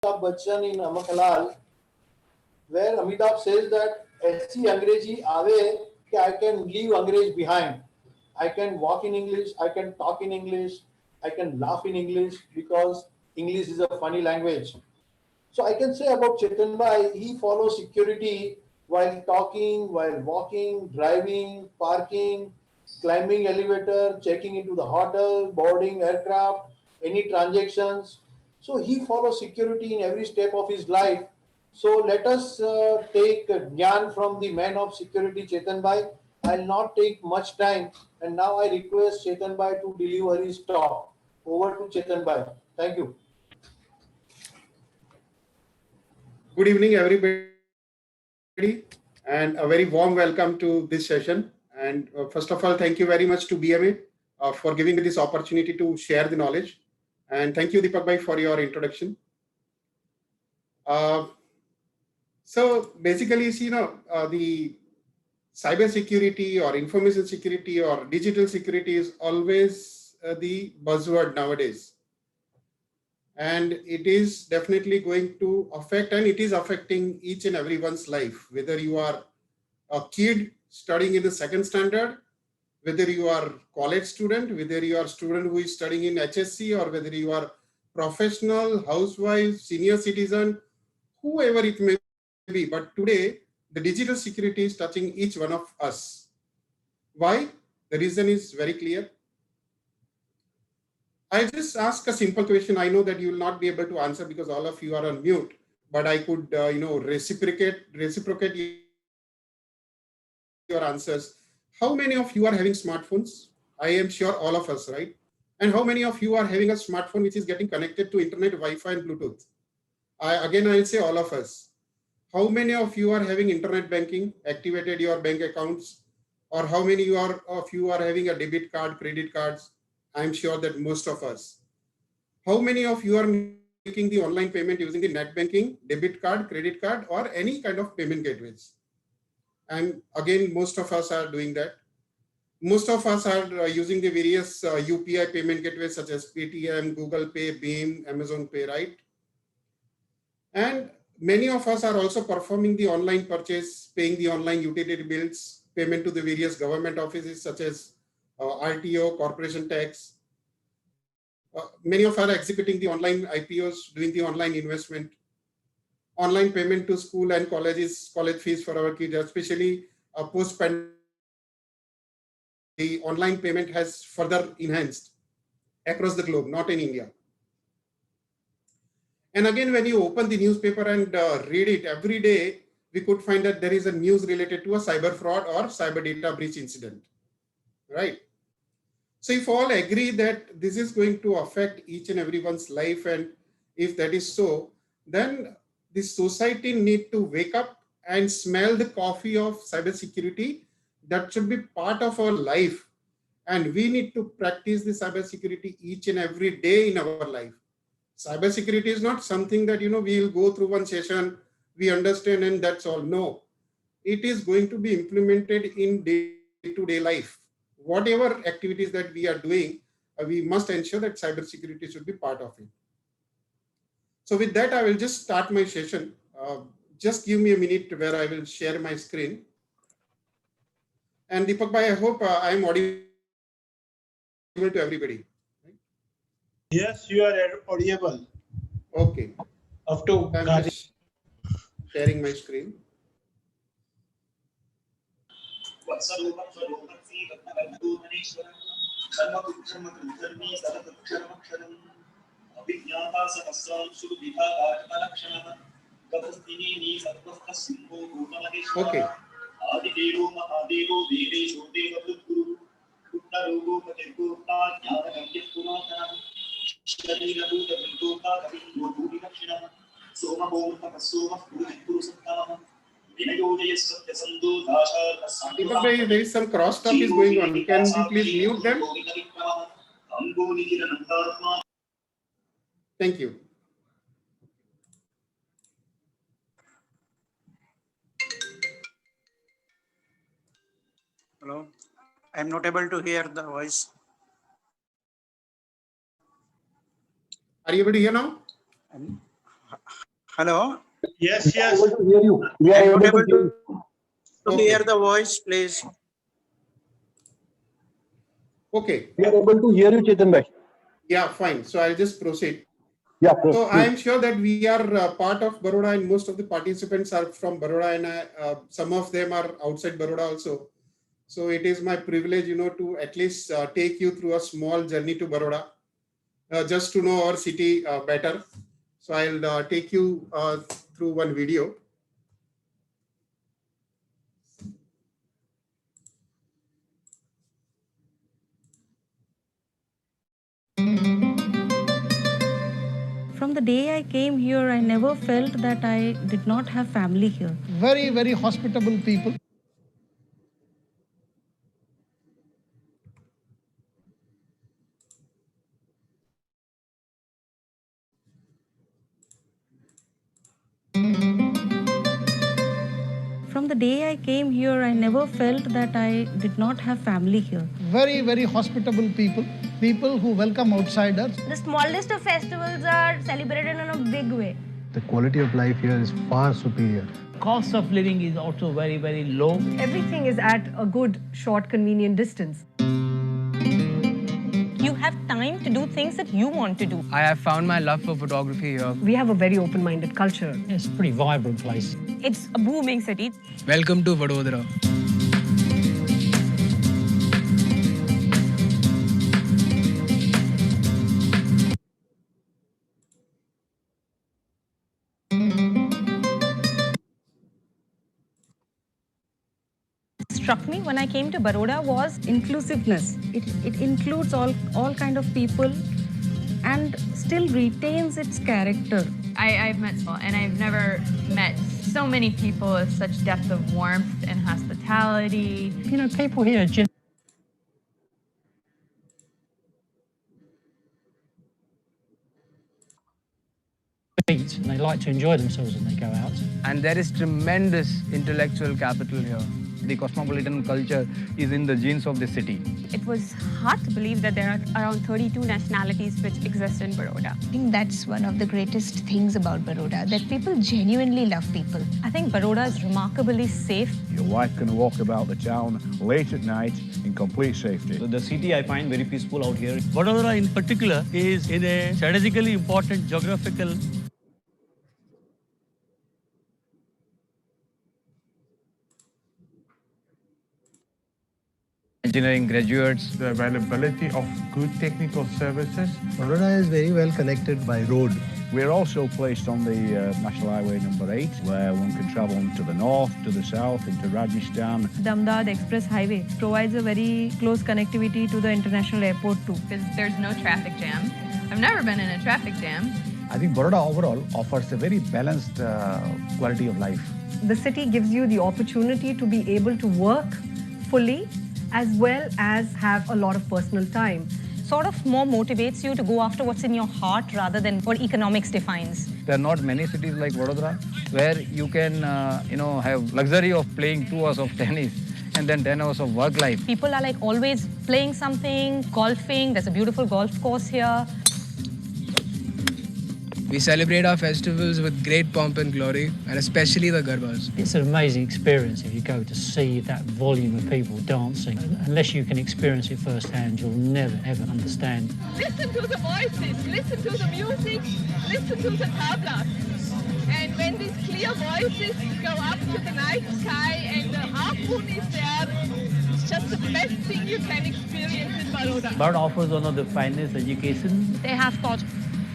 Amitabh Bachchan in Amakalal, where Amitabh says that ऐसी अंग्रेजी आवे कि I can leave अंग्रेज behind. I can walk in English, I can talk in English, I can laugh in English because English is a funny language. So I can say about Chetan Bhai, he follows security while talking, while walking, driving, parking, climbing elevator, checking into the hotel, boarding aircraft, any transactions. So he follows security in every step of his life. So let us take Gyan from the man of security, Chetan Bhai. I'll not take much time, and now I request Chetan Bhai to deliver his talk. Over to Chetan Bhai. Thank you. Good evening, everybody, and a very warm welcome to this session. And first of all, thank you very much to BMA for giving me this opportunity to share the knowledge. And thank you, Deepak Bhai, for your introduction. So basically, the cyber security or information security or digital security is always the buzzword nowadays. And it is definitely going to affect, and it is affecting each and everyone's life, whether you are a kid studying in the second standard, whether you are college student, whether you are student who is studying in HSC, or whether you are professional, housewife, senior citizen, whoever it may be. But today, the digital security is touching each one of us. Why? The reason is very clear. I just ask a simple question. I know that you will not be able to answer because all of you are on mute, but I could, reciprocate your answers. How many of you are having smartphones? I am sure all of us, right? And how many of you are having a smartphone which is getting connected to internet, Wi-Fi and Bluetooth? I will say all of us. How many of you are having internet banking, activated your bank accounts? Or how many of you are having a debit card, credit cards? I'm sure that most of us. How many of you are making the online payment using the net banking, debit card, credit card, or any kind of payment gateways? And again, most of us are doing that. Most of us are using the various UPI payment gateways such as Paytm, Google Pay, Beam, Amazon Pay, right? And many of us are also performing the online purchase, paying the online utility bills, payment to the various government offices such as RTO, corporation tax. Many of us are executing the online IPOs, doing the online investment, online payment to school and colleges, college fees for our kids, especially post-pandemic. The online payment has further enhanced across the globe, not in India. And again, when you open the newspaper and read it every day, we could find that there is a news related to a cyber fraud or cyber data breach incident, right? So if all agree that this is going to affect each and everyone's life, and if that is so, then the society need to wake up and smell the coffee of cybersecurity. That should be part of our life. And we need to practice the cybersecurity each and every day in our life. Cybersecurity is not something that, we'll go through one session, we understand and that's all. No, it is going to be implemented in day-to-day life. Whatever activities that we are doing, we must ensure that cybersecurity should be part of it. So with that, I will just start my session. Just give me a minute where I will share my screen. And Deepak Bhai, I hope I am audible to everybody. Right? Yes, you are audible. Okay. Up to I'm just sharing my screen. Okay. There is some crosstalk is going on. Can you please mute them? Thank you. Hello, I am not able to hear the voice. Are you able to hear now? Hello? Yes, We are yes. able to hear you. We are I'm able not to able hear you. to Okay. hear the voice, please. Okay. We are able to hear you, Chetan bhai. Yeah, fine. So I'll just proceed. Yeah, So I please. am sure that we are part of Baroda, and most of the participants are from Baroda, and some of them are outside Baroda also. So it is my privilege, to at least take you through a small journey to Baroda, just to know our city better. So I'll take you through one video. From the day I came here, I never felt that I did not have family here. Very, very hospitable people. From the day I came here, I never felt that I did not have family here. Very, very hospitable people. People who welcome outsiders. The smallest of festivals are celebrated in a big way. The quality of life here is far superior. Cost of living is also very, very low. Everything is at a good, short, convenient distance. You have time to do things that you want to do. I have found my love for photography here. We have a very open-minded culture. It's a pretty vibrant place. It's a booming city. Welcome to Vadodara. Struck me when I came to Baroda was Inclusiveness. it includes all kind of people and still retains its character. I've met and I've never met so many people with such depth of warmth and hospitality. You know, people here eat and they like to enjoy themselves when they go out. And there is tremendous intellectual capital here. The cosmopolitan culture is in the genes of the city. It was hard to believe that there are around 32 nationalities which exist in Baroda. I think that's one of the greatest things about Baroda, that people genuinely love people. I think Baroda is remarkably safe. Your wife can walk about the town late at night in complete safety. The city I find very peaceful out here. Vadodara in particular is in a strategically important geographical engineering graduates. The availability of good technical services. Baroda is very well connected by road. We're also placed on the National Highway number 8, where one can travel to the north, to the south, into Rajasthan. Damdad Express Highway provides a very close connectivity to the international airport too. Because there's no traffic jam. I've never been in a traffic jam. I think Baroda overall offers a very balanced quality of life. The city gives you the opportunity to be able to work fully as well as have a lot of personal time. Sort of more motivates you to go after what's in your heart rather than what economics defines. There are not many cities like Vadodara where you can, have luxury of playing 2 hours of tennis and then 10 hours of work life. People are like always playing something, golfing. There's a beautiful golf course here. We celebrate our festivals with great pomp and glory, and especially the Garbas. It's an amazing experience if you go to see that volume of people dancing. Unless you can experience it firsthand, you'll never ever understand. Listen to the voices, listen to the music, listen to the tablas. And when these clear voices go up to the night sky and the harpoon is there, it's just the best thing you can experience in Baroda. Baroda offers one of the finest education. They have got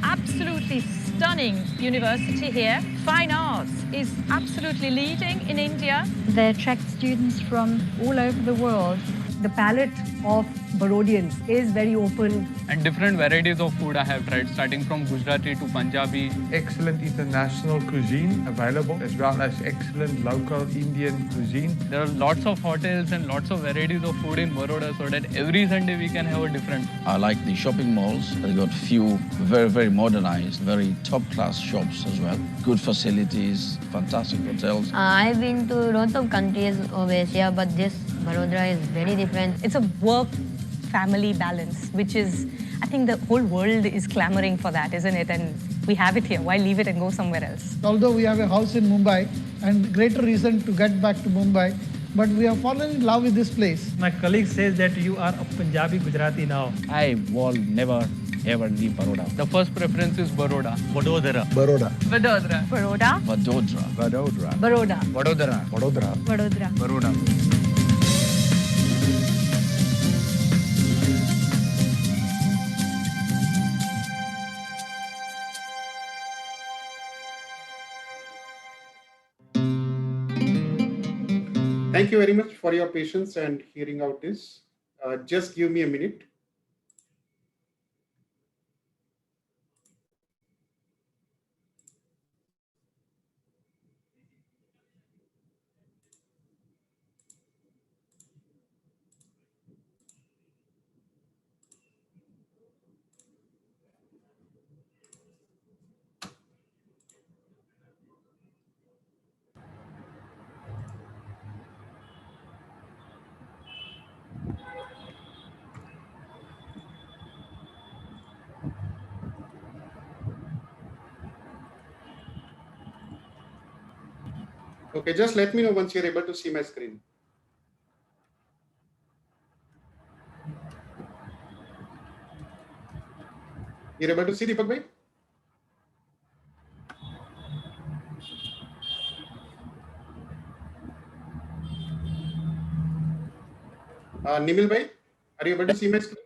absolutely stunning university here. Fine arts is absolutely leading in India. They attract students from all over the world. The palette of Barodians is very open. And different varieties of food I have tried, starting from Gujarati to Punjabi. Excellent international cuisine available, as well as excellent local Indian cuisine. There are lots of hotels and lots of varieties of food in Baroda, so that every Sunday we can have a different. I like the shopping malls. They've got few very, very modernized, very top-class shops as well. Good facilities, fantastic hotels. I've been to lots of countries of Asia, but this Baroda is very different. It's a work-family balance, which is, I think the whole world is clamoring for that, isn't it? And we have it here. Why leave it and go somewhere else? Although we have a house in Mumbai and greater reason to get back to Mumbai, but we have fallen in love with this place. My colleague says that you are a Punjabi Gujarati now. I will never ever leave Baroda. The first preference is Baroda. Vadodara. Baroda. Vadodara. Baroda. Vadodara. Vadodara. Baroda. Vadodara. Vadodara. Vadodara. Baroda. Thank you very much for your patience and hearing out this. Just give me a minute. Okay, just let me know once you're able to see my screen. You're able to see, Deepak bhai? Nimil bhai, are you able to see my screen?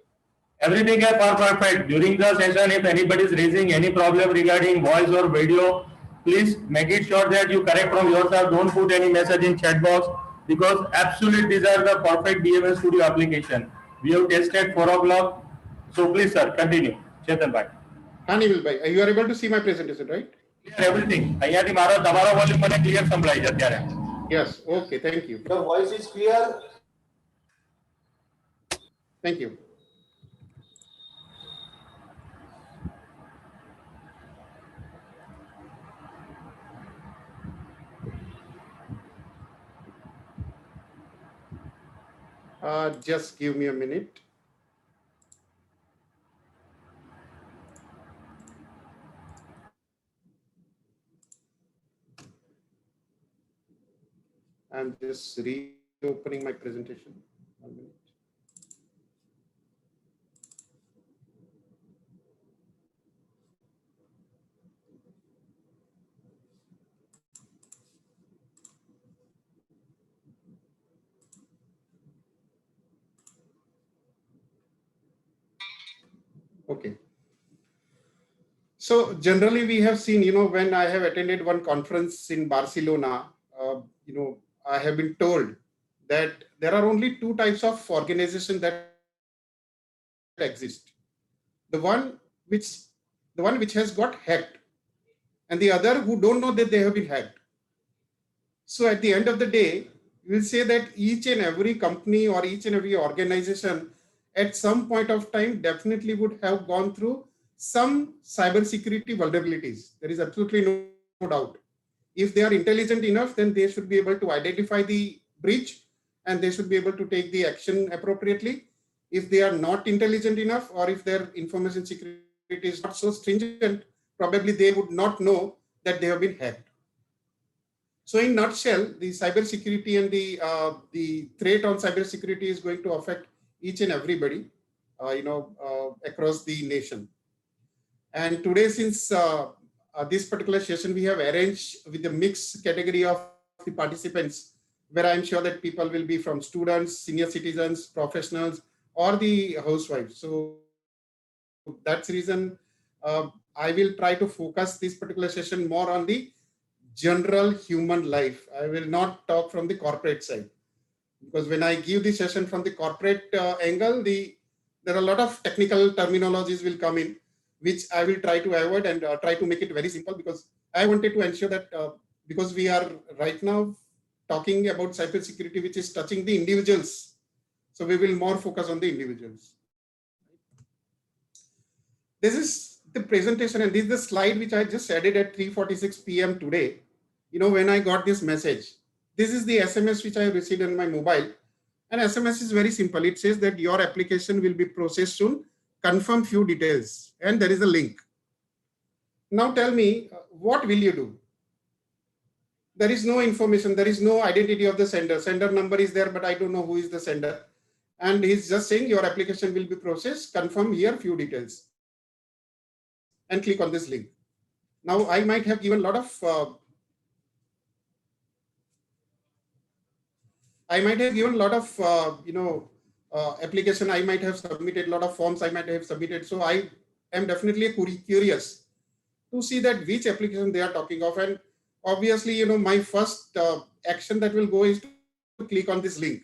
Everything is perfect. During the session, if anybody is raising any problem regarding voice or video, please make it sure that you correct from yourself. Don't put any message in chat box, because absolutely these are the perfect DMS Studio application. We have tested 4 o'clock. So please, sir, continue. Chetan bhai. Nimil bhai, you are able to see my presentation, right? Clear everything. અહીંયાથી મારો તમારો volume મને clear સંભળાય છે અત્યારે. Yes. Okay. Thank you. The voice is clear. Thank you. Just give me a minute. I'm just reopening my presentation. 1 minute. Okay. So generally we have seen, when I have attended one conference in Barcelona, I have been told that there are only 2 types of organization that exist. The one which has got hacked, and the other who don't know that they have been hacked. So at the end of the day, we will say that each and every company or each and every organization at some point of time definitely would have gone through some cybersecurity vulnerabilities. There is absolutely no doubt. If they are intelligent enough, then they should be able to identify the breach and they should be able to take the action appropriately. If they are not intelligent enough, or if their information security is not so stringent, probably they would not know that they have been hacked. So in nutshell, the cybersecurity and the threat on cybersecurity is going to affect each and everybody, across the nation. And today, since this particular session, we have arranged with a mixed category of the participants, where I'm sure that people will be from students, senior citizens, professionals, or the housewives. So that's the reason I will try to focus this particular session more on the general human life. I will not talk from the corporate side, because when I give the session from the corporate angle, there are a lot of technical terminologies will come in, which I will try to avoid and try to make it very simple, because I wanted to ensure that because we are right now talking about cybersecurity, which is touching the individuals. So we will more focus on the individuals. This is the presentation, and this is the slide which I just added at 3:46 p.m. today. When I got this message, this is the SMS which I received on my mobile. And SMS is very simple. It says that your application will be processed soon. confirm few details, and there is a link. Now tell me, what will you do? There is no information, there is no identity of the sender. Sender number is there, but I don't know who is the sender. And he's just saying your application will be processed, confirm here few details. And click on this link. Now I might have given a lot of application. I might have submitted a lot of forms. I might have submitted. So I am definitely curious to see that which application they are talking of. And obviously, my first action that will go is to click on this link.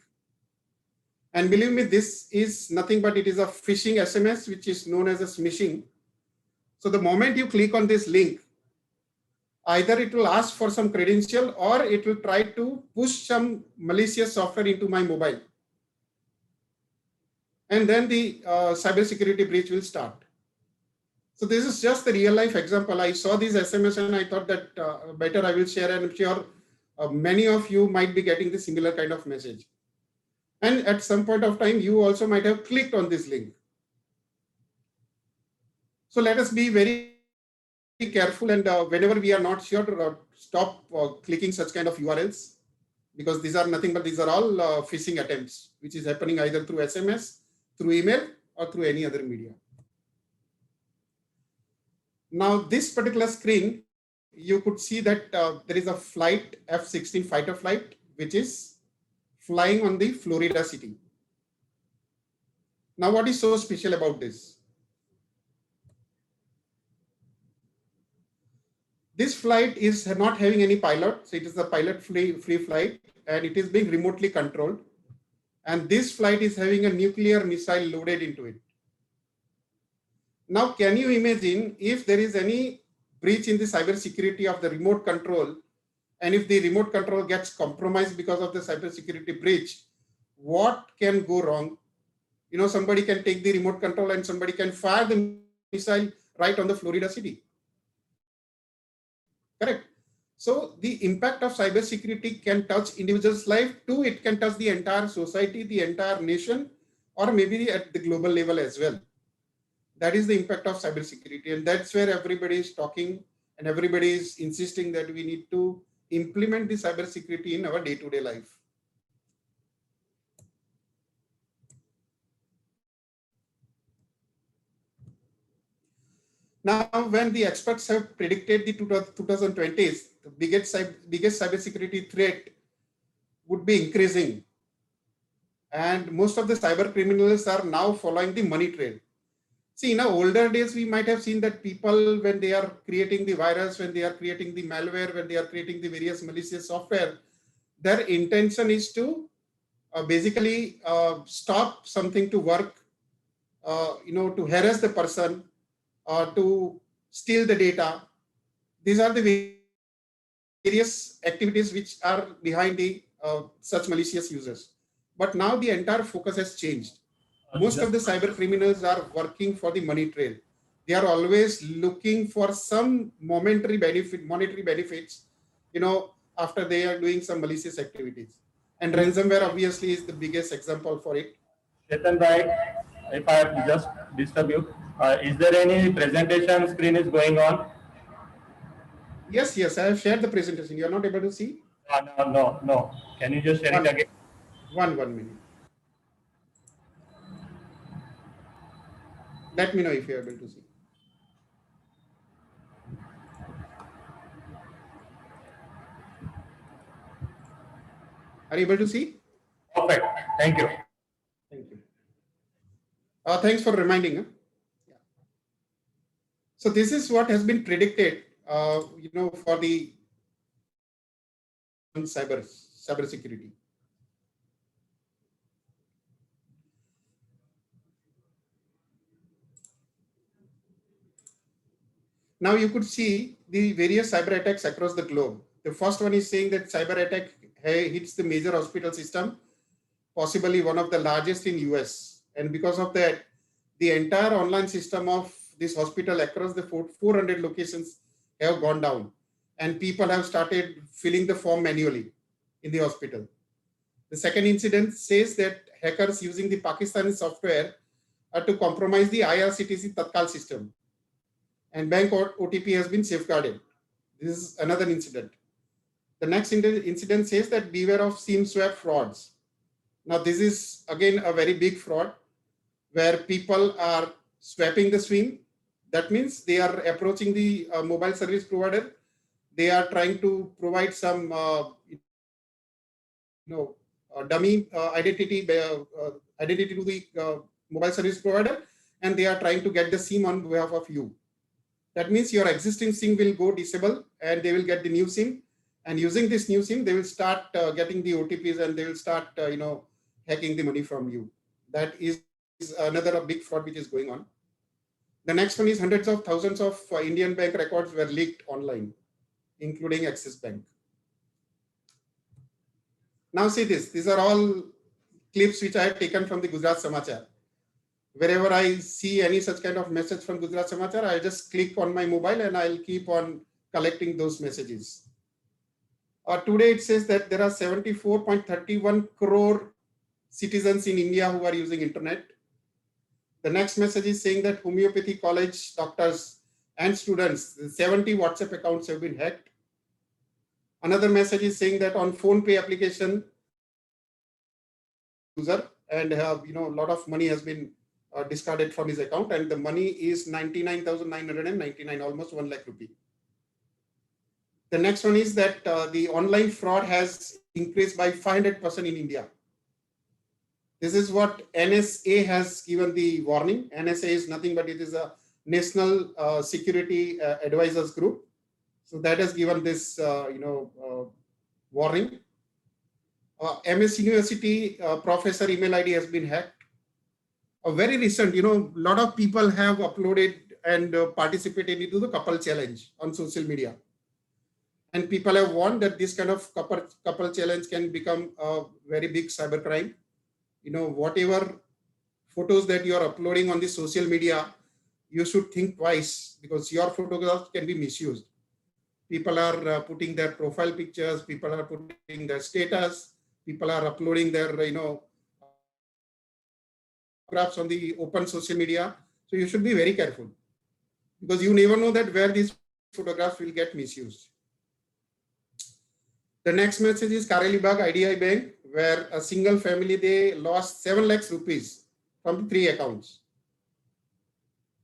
And believe me, this is nothing but it is a phishing SMS, which is known as a smishing. So the moment you click on this link, either it will ask for some credential or it will try to push some malicious software into my mobile. And then the cybersecurity breach will start. So this is just the real life example. I saw this SMS and I thought that better I will share, and I'm sure many of you might be getting the similar kind of message. And at some point of time, you also might have clicked on this link. So let us be very careful, and whenever we are not sure, stop clicking such kind of URLs, because these are nothing but these are all phishing attempts, which is happening either through SMS, through email, or through any other media. Now, this particular screen, you could see that there is a flight, F-16 fighter flight, which is flying on the Florida city. Now, what is so special about this? This flight is not having any pilot, so it is a pilot-free flight, and it is being remotely controlled. And this flight is having a nuclear missile loaded into it. Now, can you imagine if there is any breach in the cybersecurity of the remote control, and if the remote control gets compromised because of the cybersecurity breach, what can go wrong? Somebody can take the remote control and somebody can fire the missile right on the Florida city. Correct. So the impact of cybersecurity can touch individuals' life too. It can touch the entire society, the entire nation, or maybe at the global level as well. That is the impact of cybersecurity, and that's where everybody is talking and everybody is insisting that we need to implement the cybersecurity in our day-to-day life. Now, when the experts have predicted the 2020s, the biggest cybersecurity threat would be increasing, and most of the cyber criminals are now following the money trail. See, in our older days, we might have seen that people, when they are creating the virus, when they are creating the malware, when they are creating the various malicious software, their intention is to basically stop something to work, to harass the person, or to steal the data. These are the various activities which are behind the such malicious users. But now the entire focus has changed. Most of the cyber criminals are working for the money trail. They are always looking for some monetary benefits, after they are doing some malicious activities. And ransomware obviously is the biggest example for it. Chetan bhai, if I have just disturbed you, is there any presentation screen is going on? Yes, I have shared the presentation. You are not able to see? No. Can you just share it again? One minute. Let me know if you are able to see. Are you able to see? Perfect. Thank you. Thank you. Thanks for reminding. Yeah. So this is what has been predicted, for the cybersecurity. Now you could see the various cyber attacks across the globe. The first one is saying that cyber attack hits the major hospital system, possibly one of the largest in US. And because of that, the entire online system of this hospital across the 400 locations have gone down. And people have started filling the form manually in the hospital. The second incident says that hackers using the Pakistani software to compromise the IRCTC Tatkal system. And bank OTP has been safeguarded. This is another incident. The next incident says that beware of SIM swap frauds. Now, this is again a very big fraud where people are swapping the SIM. That means they are approaching the mobile service provider. They are trying to provide some dummy identity to the mobile service provider, and they are trying to get the SIM on behalf of you. That means your existing SIM will go disable and they will get the new SIM. And using this new SIM, they will start getting the OTPs and they will start, hacking the money from you. That is another big fraud which is going on. The next one is hundreds of thousands of Indian bank records were leaked online, including Axis Bank. Now see this, these are all clips which I have taken from the Gujarat Samachar. Wherever I see any such kind of message from Gujarat Samachar, I'll just click on my mobile and I'll keep on collecting those messages. Today it says that there are 74.31 crore citizens in India who are using internet. The next message is saying that homeopathy college doctors and students, 70 WhatsApp accounts have been hacked. Another message is saying that on PhonePe application user and a lot of money has been discarded from his account, and the money is 99,999, almost 1 lakh rupee. The next one is that the online fraud has increased by 500% in India. This is what NSA has given the warning. NSA is nothing but it is a National Security Advisors Group. So that has given this, warning. MS University professor email ID has been hacked. A very recent, lot of people have uploaded and participated into the couple challenge on social media. And people have warned that this kind of couple challenge can become a very big cybercrime. Whatever photos that you are uploading on the social media, you should think twice because your photographs can be misused. People are putting their profile pictures, people are putting their status, people are uploading their, photographs on the open social media. So you should be very careful because you never know that where these photographs will get misused. The next message is Karelibagh IDI Bank, where a single family, they lost 7 lakhs rupees from 3 accounts.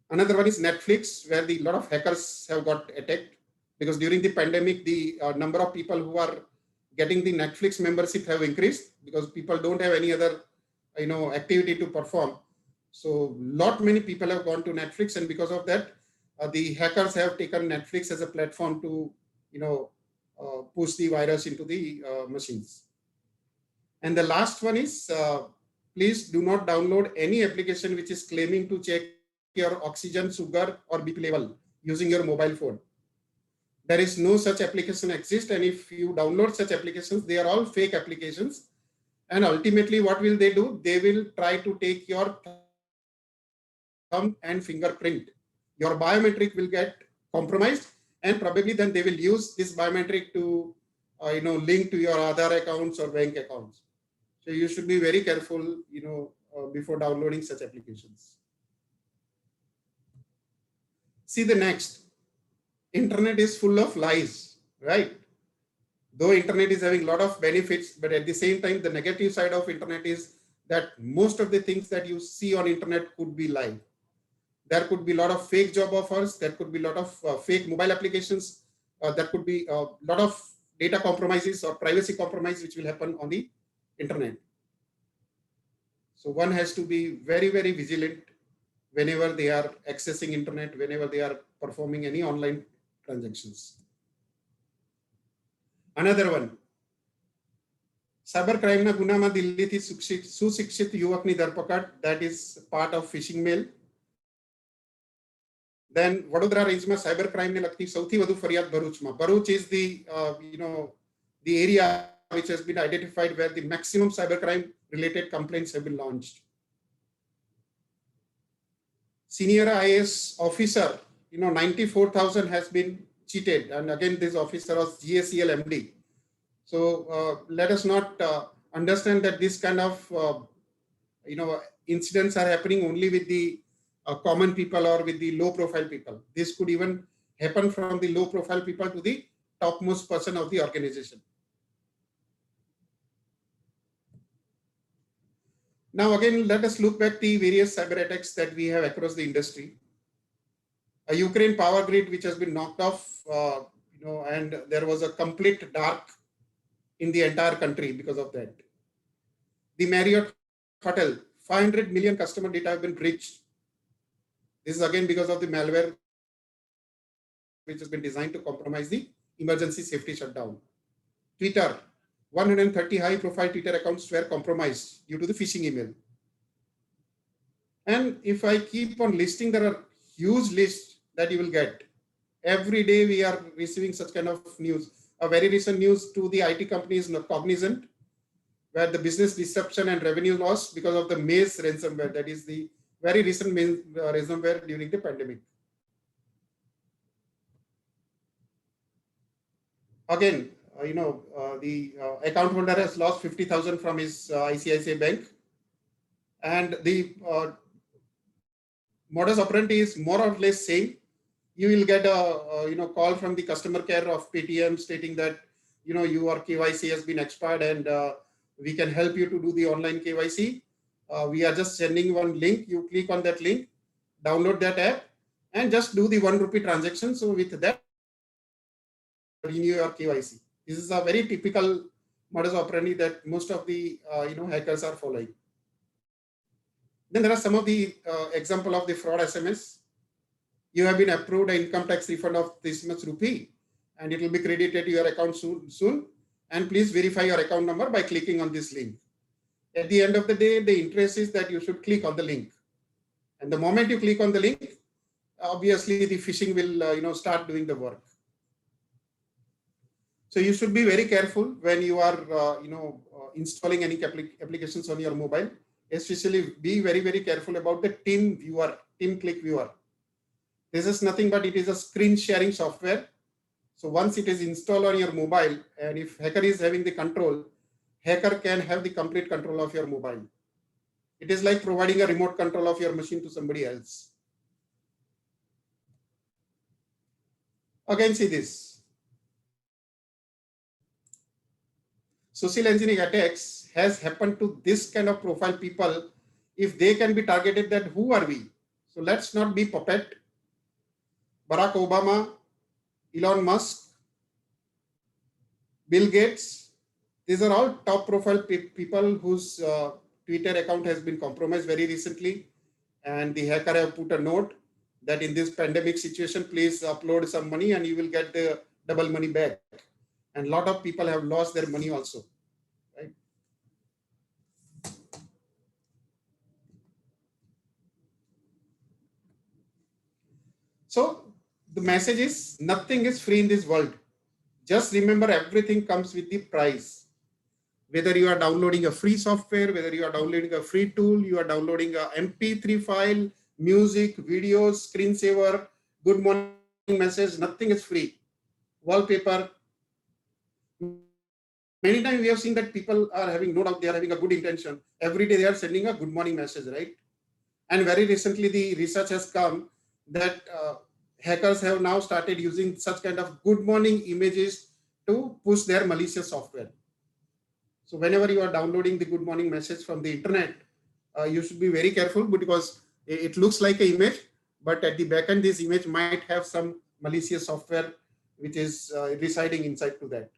Another one is Netflix, where a lot of hackers have got attacked because during the pandemic, the number of people who are getting the Netflix membership have increased because people don't have any other, activity to perform. So many people have gone to Netflix, and because of that, the hackers have taken Netflix as a platform to, push the virus into the machines. And the last one is, please do not download any application which is claiming to check your oxygen, sugar, or BP level using your mobile phone. There is no such application exist, and if you download such applications, they are all fake applications. And ultimately, what will they do? They will try to take your thumb and fingerprint. Your biometric will get compromised, and probably then they will use this biometric to, link to your other accounts or bank accounts. So you should be very careful, before downloading such applications. See the next. Internet is full of lies, right? Though internet is having a lot of benefits, but at the same time, the negative side of internet is that most of the things that you see on internet could be lie. There could be a lot of fake job offers. There could be a lot of fake mobile applications. There could be a lot of data compromises or privacy compromise which will happen on the internet. So one has to be very, very vigilant whenever they are accessing internet, whenever they are performing any online transactions. Another one. Cybercrime na guna ma Delhi thi sushikshit yuvak ni dharpakad, that is part of phishing mail. Then Vadodara range ma cybercrime ne lagti sauthi vadu faryad Bharuch ma. Bharuch is the the area which has been identified where the maximum cybercrime related complaints have been launched. Senior IAS officer, 94,000 has been cheated, and again this officer was GACL MD. So let us not understand that this kind of incidents are happening only with the common people or with the low profile people. This could even happen from the low profile people to the topmost person of the organization. Now again, let us look at the various cyber attacks that we have across the industry. A Ukraine power grid which has been knocked off, and there was a complete dark in the entire country because of that. The Marriott Hotel, 500 million customer data have been breached. This is again because of the malware which has been designed to compromise the emergency safety shutdown. Twitter, 130 high-profile Twitter accounts were compromised due to the phishing email. And if I keep on listing, there are huge lists that you will get. Every day we are receiving such kind of news. A very recent news to the IT companies Cognizant, where the business disruption and revenue loss because of the Maze ransomware, that is the very recent ransomware during the pandemic. Again, the account holder has lost 50,000 from his ICICI Bank, and the modus operandi is more or less same. You will get a call from the customer care of Paytm stating that your KYC has been expired and we can help you to do the online KYC. We are just sending one link. You click on that link, download that app, and just do the 1 rupee transaction. So with that, renew your KYC. This is a very typical modus operandi that most of the hackers are following. Then there are some of the example of the fraud SMS. You have been approved an income tax refund of this much rupee, and it will be credited to your account soon. And please verify your account number by clicking on this link. At the end of the day, the interest is that you should click on the link. And the moment you click on the link, obviously the phishing will start doing the work. So you should be very careful when you are installing any applications on your mobile. Especially be very, very careful about the team click viewer. This is nothing but it is a screen sharing software. So once it is installed on your mobile, and if hacker is having the control, hacker can have the complete control of your mobile. It is like providing a remote control of your machine to somebody else. Again, see this. Social engineering attacks has happened to this kind of profile people. If they can be targeted, that who are we? So let's not be puppet. Barack Obama, Elon Musk, Bill Gates, these are all top profile people whose Twitter account has been compromised very recently. And the hacker have put a note that in this pandemic situation, please upload some money and you will get the double money back. And a lot of people have lost their money also. Right? So the message is nothing is free in this world. Just remember everything comes with the price. Whether you are downloading a free software, whether you are downloading a free tool, you are downloading a MP3 file, music, videos, screensaver, good morning message, nothing is free. Wallpaper. Many times we have seen that people are having, no doubt they are having a good intention. Every day they are sending a good morning message, right? And very recently the research has come that hackers have now started using such kind of good morning images to push their malicious software. So whenever you are downloading the good morning message from the internet, you should be very careful because it looks like an image, but at the back end, this image might have some malicious software which is residing inside to that.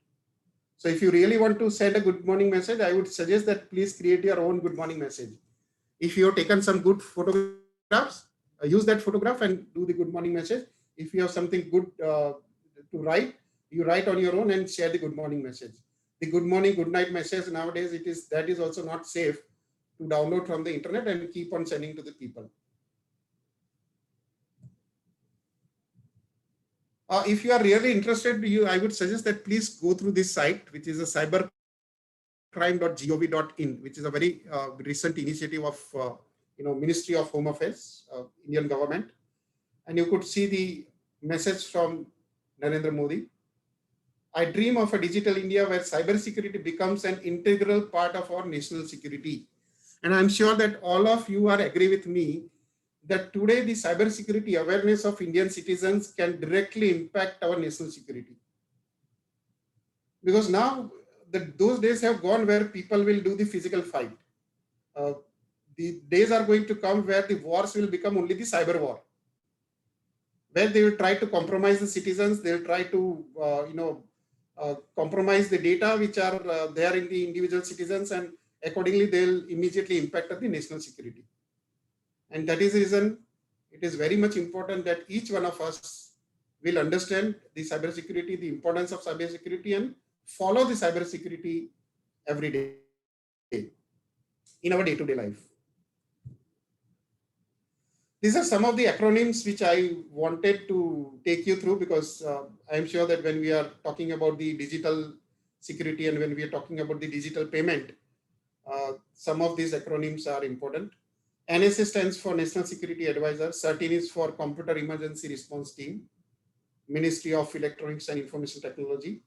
So if you really want to send a good morning message, I would suggest that please create your own good morning message. If you have taken some good photographs, use that photograph and do the good morning message. If you have something good to write, you write on your own and share the good morning message. The good morning, good night message nowadays, that is also not safe to download from the internet and keep on sending to the people. If you are really interested, I would suggest that please go through this site, which is a cybercrime.gov.in, which is a very recent initiative of Ministry of Home Affairs, Indian government. And you could see the message from Narendra Modi. I dream of a digital India where cybersecurity becomes an integral part of our national security. And I'm sure that all of you are agree with me that today the cybersecurity awareness of Indian citizens can directly impact our national security. Because now those days have gone where people will do the physical fight. The days are going to come where the wars will become only the cyber war, where they will try to compromise the citizens, they will try to compromise the data which are there in the individual citizens, and accordingly they'll immediately impact the national security. And that is the reason it is very much important that each one of us will understand the cybersecurity, the importance of cybersecurity, and follow the cybersecurity every day in our day-to-day life. These are some of the acronyms which I wanted to take you through, because I am sure that when we are talking about the digital security and when we are talking about the digital payment, some of these acronyms are important. NSA stands for National Security Advisor. CERTIN is for Computer Emergency Response Team, Ministry of Electronics and Information Technology.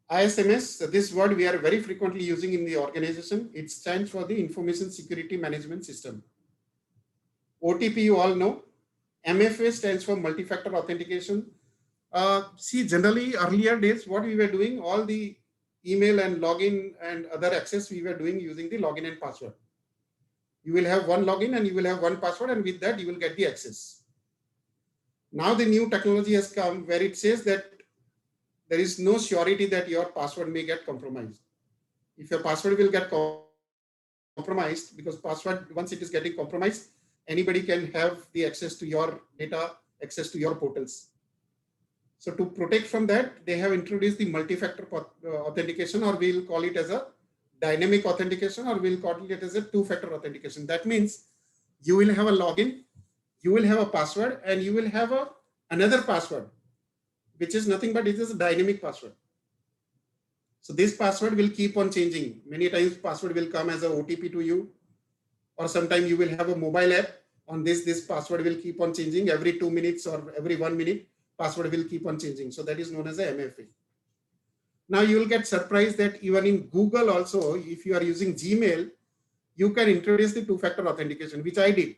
ISMS, this word we are very frequently using in the organization. It stands for the Information Security Management System. OTP you all know. MFA stands for multi-factor authentication. See, generally earlier days, what we were doing, all the email and login and other access we were doing using the login and password. You will have one login and you will have one password, and with that you will get the access. Now the new technology has come where it says that there is no surety that your password may get compromised. If your password will get compromised, because password, once it is getting compromised, anybody can have the access to your data, access to your portals. So to protect from that, they have introduced the multi-factor authentication, or we'll call it as a dynamic authentication, or we'll call it as a two-factor authentication. That means you will have a login, you will have a password, and you will have another password, which is nothing but it is a dynamic password. So this password will keep on changing. Many times password will come as a OTP to you, or sometime you will have a mobile app. On this password will keep on changing every 2 minutes or every 1 minute. Password will keep on changing. So that is known as a MFA. Now you will get surprised that even in Google also, if you are using Gmail, you can introduce the two-factor authentication, which I did.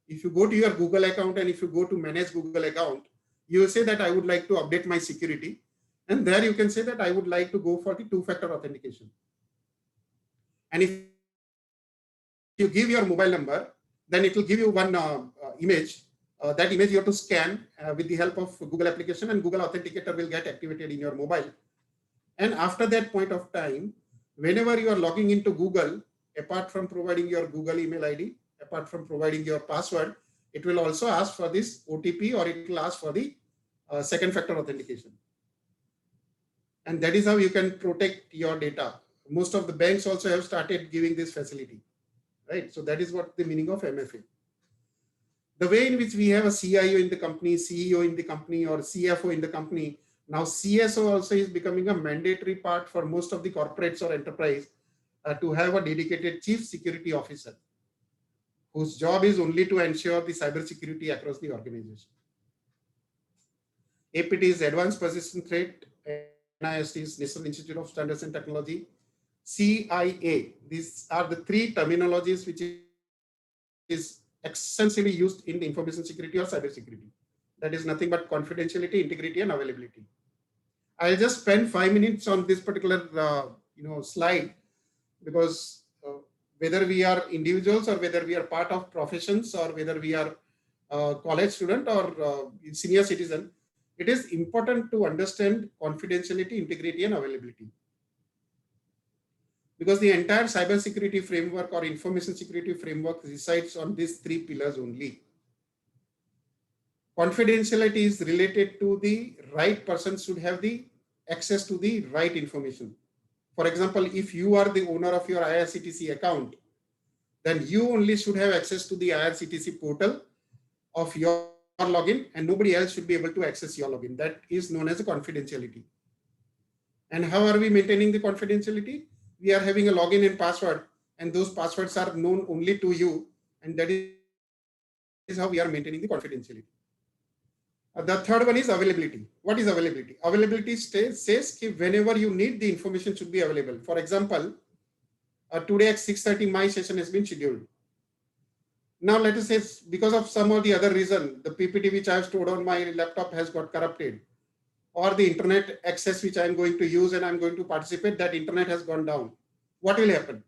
If you go to your Google account and if you go to manage Google account, you will say that I would like to update my security. And there you can say that I would like to go for the two-factor authentication. And if you give your mobile number, then it will give you one image. That image you have to scan with the help of Google application, and Google Authenticator will get activated in your mobile. And after that point of time, whenever you are logging into Google, apart from providing your Google email ID, apart from providing your password, it will also ask for this OTP, or it will ask for the second factor authentication. And that is how you can protect your data. Most of the banks also have started giving this facility, right? So that is what the meaning of MFA. The way in which we have a CIO in the company, CEO in the company, or CFO in the company, now CSO also is becoming a mandatory part for most of the corporates or enterprise to have a dedicated chief security officer, whose job is only to ensure the cybersecurity across the organization. APT is Advanced Persistent Threat, NIST is National Institute of Standards and Technology, CIA. These are the three terminologies which is extensively used in information security or cybersecurity. That is nothing but confidentiality, integrity, and availability. I'll just spend 5 minutes on this particular slide, because whether we are individuals or whether we are part of professions or whether we are college student or senior citizen, it is important to understand confidentiality, integrity, and availability. Because the entire cybersecurity framework or information security framework resides on these three pillars only. Confidentiality is related to the right person should have the access to the right information. For example, if you are the owner of your IRCTC account, then you only should have access to the IRCTC portal of your login, and nobody else should be able to access your login. That is known as a confidentiality. And how are we maintaining the confidentiality? We are having a login and password, and those passwords are known only to you, and that is how we are maintaining the confidentiality. The third one is availability. What is availability? Availability says that whenever you need, the information should be available. For example, today at 6:30 my session has been scheduled. Now let us say because of some or the other reason, the PPT which I have stored on my laptop has got corrupted, or the internet access which I am going to use and I'm going to participate, that internet has gone down. What will happen?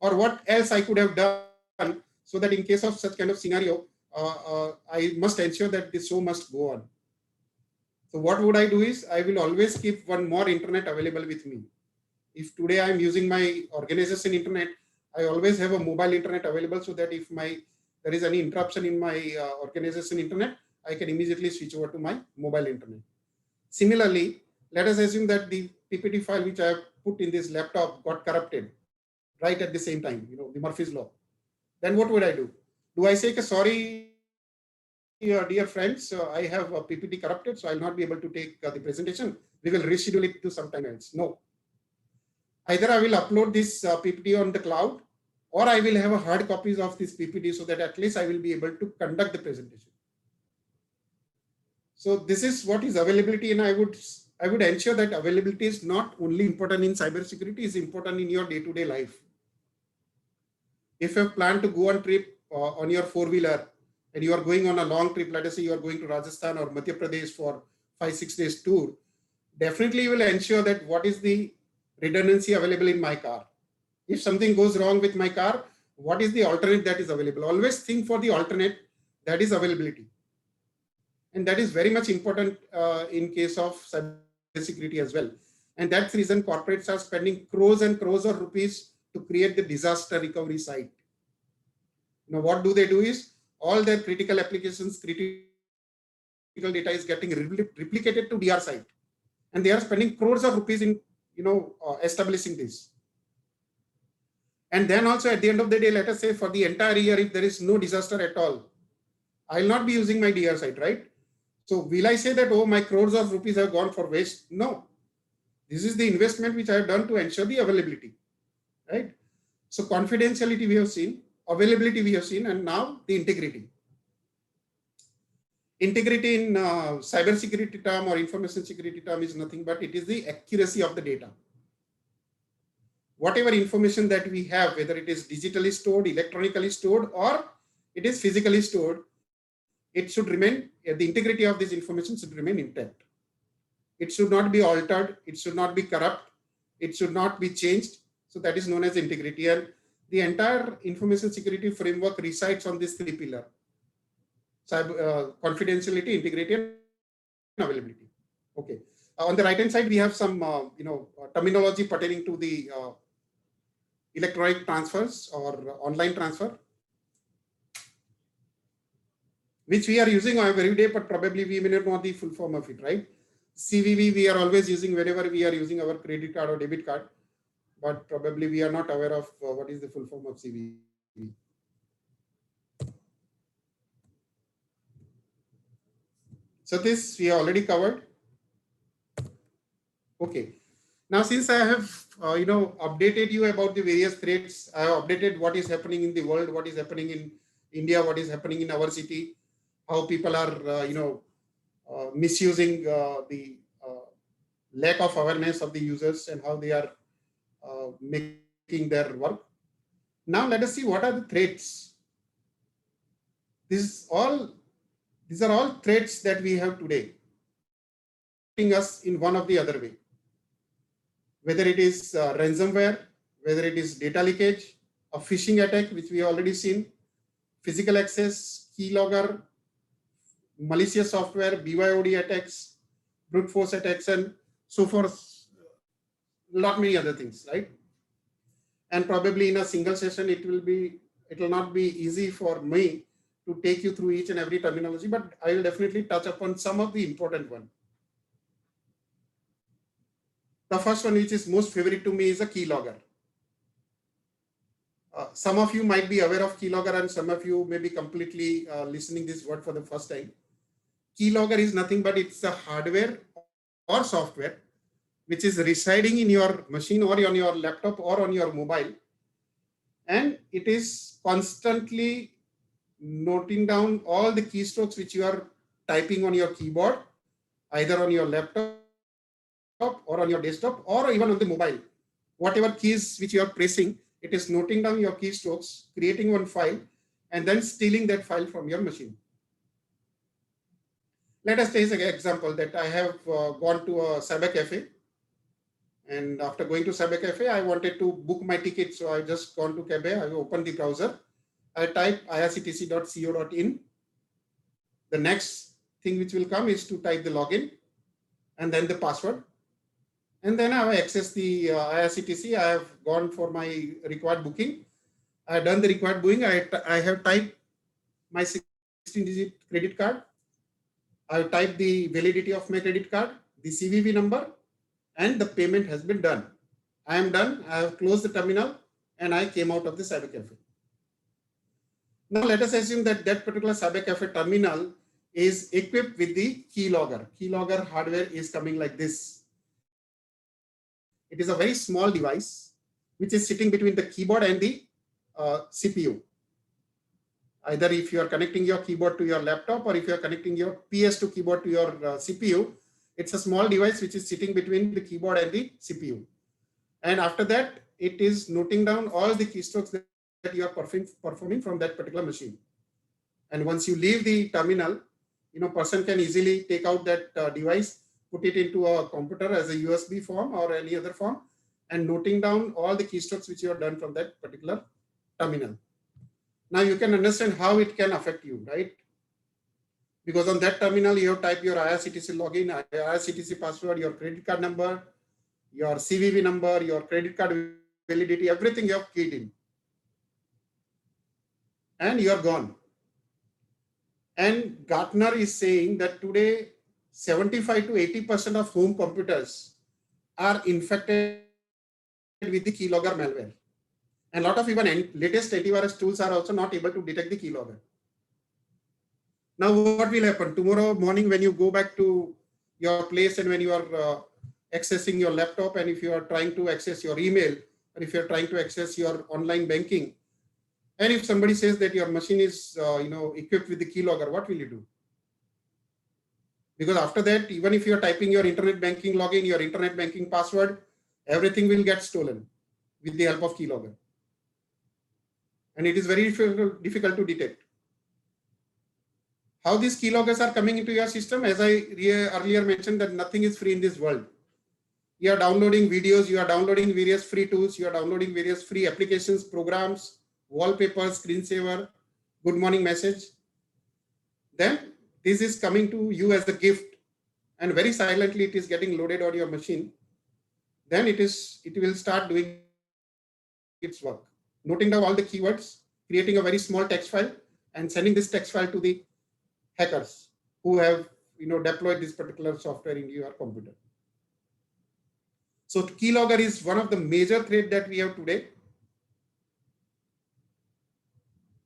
Or what else I could have done so that in case of such kind of scenario, I must ensure that this show must go on. So what would I do is I will always keep one more internet available with me. If today I'm using my organization internet, I always have a mobile internet available so that if there is any interruption in my organization internet, I can immediately switch over to my mobile internet. Similarly, let us assume that the PPT file which I have put in this laptop got corrupted right at the same time, the Murphy's Law. Then what would I do? Do I say, sorry, dear friends, I have a PPT corrupted, so I'll not be able to take the presentation. We will reschedule it to sometime else. No. Either I will upload this PPT on the cloud, or I will have a hard copies of this PPT so that at least I will be able to conduct the presentation. So this is what is availability, and I would ensure that availability is not only important in cybersecurity, is important in your day-to-day life. If you plan to go on trip on your four-wheeler and you are going on a long trip, let us say you are going to Rajasthan or Madhya Pradesh for 5-6 days tour, definitely you will ensure that what is the redundancy available in my car. If something goes wrong with my car, what is the alternate that is available? Always think for the alternate, that is availability. And that is very much important in case of cybersecurity as well. And that's the reason corporates are spending crores and crores of rupees to create the disaster recovery site. Now, what do they do is all their critical applications, critical data is getting replicated to DR site. And they are spending crores of rupees in establishing this. And then also at the end of the day, let us say for the entire year, if there is no disaster at all, I will not be using my DR site, right? So will I say that, oh, my crores of rupees have gone for waste? No. This is the investment which I have done to ensure the availability, right? So confidentiality we have seen, availability we have seen, and now the integrity. Integrity in cybersecurity term or information security term is nothing but it is the accuracy of the data. Whatever information that we have, whether it is digitally stored, electronically stored, or it is physically stored, it should remain, the integrity of this information should remain intact. It should not be altered. It should not be corrupt. It should not be changed. So that is known as integrity. And the entire information security framework resides on these three pillars: confidentiality, integrity, and availability. Okay. On the right hand side, we have some terminology pertaining to the electronic transfers or online transfer, which we are using every day, but probably we may not know the full form of it, right? CVV we are always using whenever we are using our credit card or debit card, but probably we are not aware of what is the full form of CVV. So this we already covered. Okay. Now, since I have updated you about the various threats, I have updated what is happening in the world, what is happening in India, what is happening in our city, how people are misusing the lack of awareness of the users and how they are making their work. Now let us see what are the threats. These are all threats that we have today, affecting us in one or the other way. Whether it is ransomware, whether it is data leakage, a phishing attack, which we have already seen, physical access, keylogger, malicious software, BYOD attacks, brute force attacks, and so forth, lot many other things, right? And probably in a single session, it will not be easy for me to take you through each and every terminology, but I will definitely touch upon some of the important ones. The first one, which is most favorite to me, is a keylogger. Some of you might be aware of keylogger, and some of you may be completely listening this word for the first time. Keylogger is nothing but it's a hardware or software which is residing in your machine or on your laptop or on your mobile, and it is constantly noting down all the keystrokes which you are typing on your keyboard, either on your laptop or on your desktop or even on the mobile. whatever keys which you are pressing, it is noting down your keystrokes, creating one file, and then stealing that file from your machine. Let us take an example that I have gone to a cyber cafe. And after going to cyber cafe, I wanted to book my ticket. So I just gone to cafe, I opened the browser. I type irctc.co.in. The next thing which will come is to type the login and then the password. And then I have accessed the IRCTC. I have gone for my required booking. I have done the required booking. I have typed my 16-digit credit card. I have typed the validity of my credit card, the CVV number, and the payment has been done. I am done. I have closed the terminal and I came out of the cyber cafe. Now let us assume that that particular cyber cafe terminal is equipped with the keylogger. Keylogger hardware is coming like this. It is a very small device which is sitting between the keyboard and the CPU. Either if you are connecting your keyboard to your laptop or if you are connecting your PS2 keyboard to your CPU, it's a small device which is sitting between the keyboard and the CPU. And after that, it is noting down all the keystrokes that you are performing from that particular machine. And once you leave the terminal, person can easily take out that device, put it into a computer as a USB form or any other form, and noting down all the keystrokes which you have done from that particular terminal. Now you can understand how it can affect you, right? Because on that terminal, you have typed your IRCTC login, IRCTC password, your credit card number, your CVV number, your credit card validity, everything you have keyed in. And you are gone. And Gartner is saying that today, 75 to 80% of home computers are infected with the keylogger malware. And a lot of even latest antivirus tools are also not able to detect the keylogger. Now, what will happen? Tomorrow morning, when you go back to your place and when you are accessing your laptop, and if you are trying to access your email, or if you are trying to access your online banking, and if somebody says that your machine is equipped with the keylogger, what will you do? Because after that, even if you are typing your internet banking login, your internet banking password, everything will get stolen with the help of keylogger. And it is very difficult to detect. How these keyloggers are coming into your system, as I earlier mentioned, that nothing is free in this world. You are downloading videos, you are downloading various free tools, you are downloading various free applications, programs, wallpapers, screensaver, good morning message. Then this is coming to you as a gift, and very silently it is getting loaded on your machine. Then it will start doing its work, noting down all the keywords, creating a very small text file, and sending this text file to the hackers who have deployed this particular software into your computer. So keylogger is one of the major threats that we have today.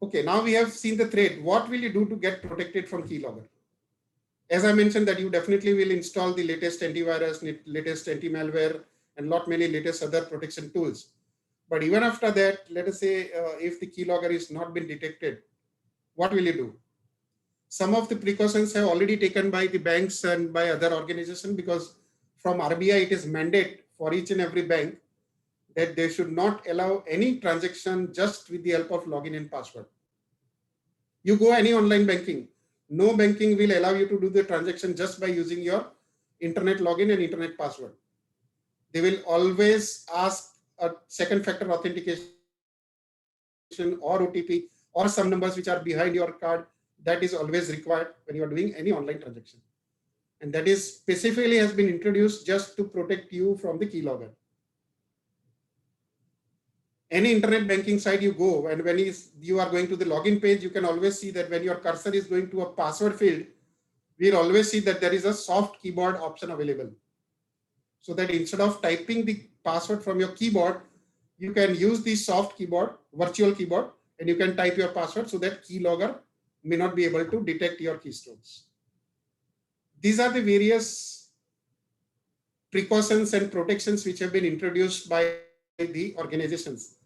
Okay, now we have seen the threat. What will you do to get protected from keylogger? As I mentioned, that you definitely will install the latest antivirus, latest anti-malware, and lot many latest other protection tools. But even after that, let us say if the keylogger is not been detected, what will you do? Some of the precautions have already taken by the banks and by other organizations, because from RBI it is mandate for each and every bank that they should not allow any transaction just with the help of login and password. You go any online banking, no banking will allow you to do the transaction just by using your internet login and internet password. They will always ask a second factor authentication or OTP or some numbers which are behind your card. That is always required when you are doing any online transaction. And that is specifically has been introduced just to protect you from the keylogger. Any internet banking site you go, and when you are going to the login page, you can always see that when your cursor is going to a password field, we'll always see that there is a soft keyboard option available. So that instead of typing the password from your keyboard, you can use the soft keyboard, virtual keyboard, and you can type your password so that keylogger may not be able to detect your keystrokes. These are the various precautions and protections which have been introduced by the organizations.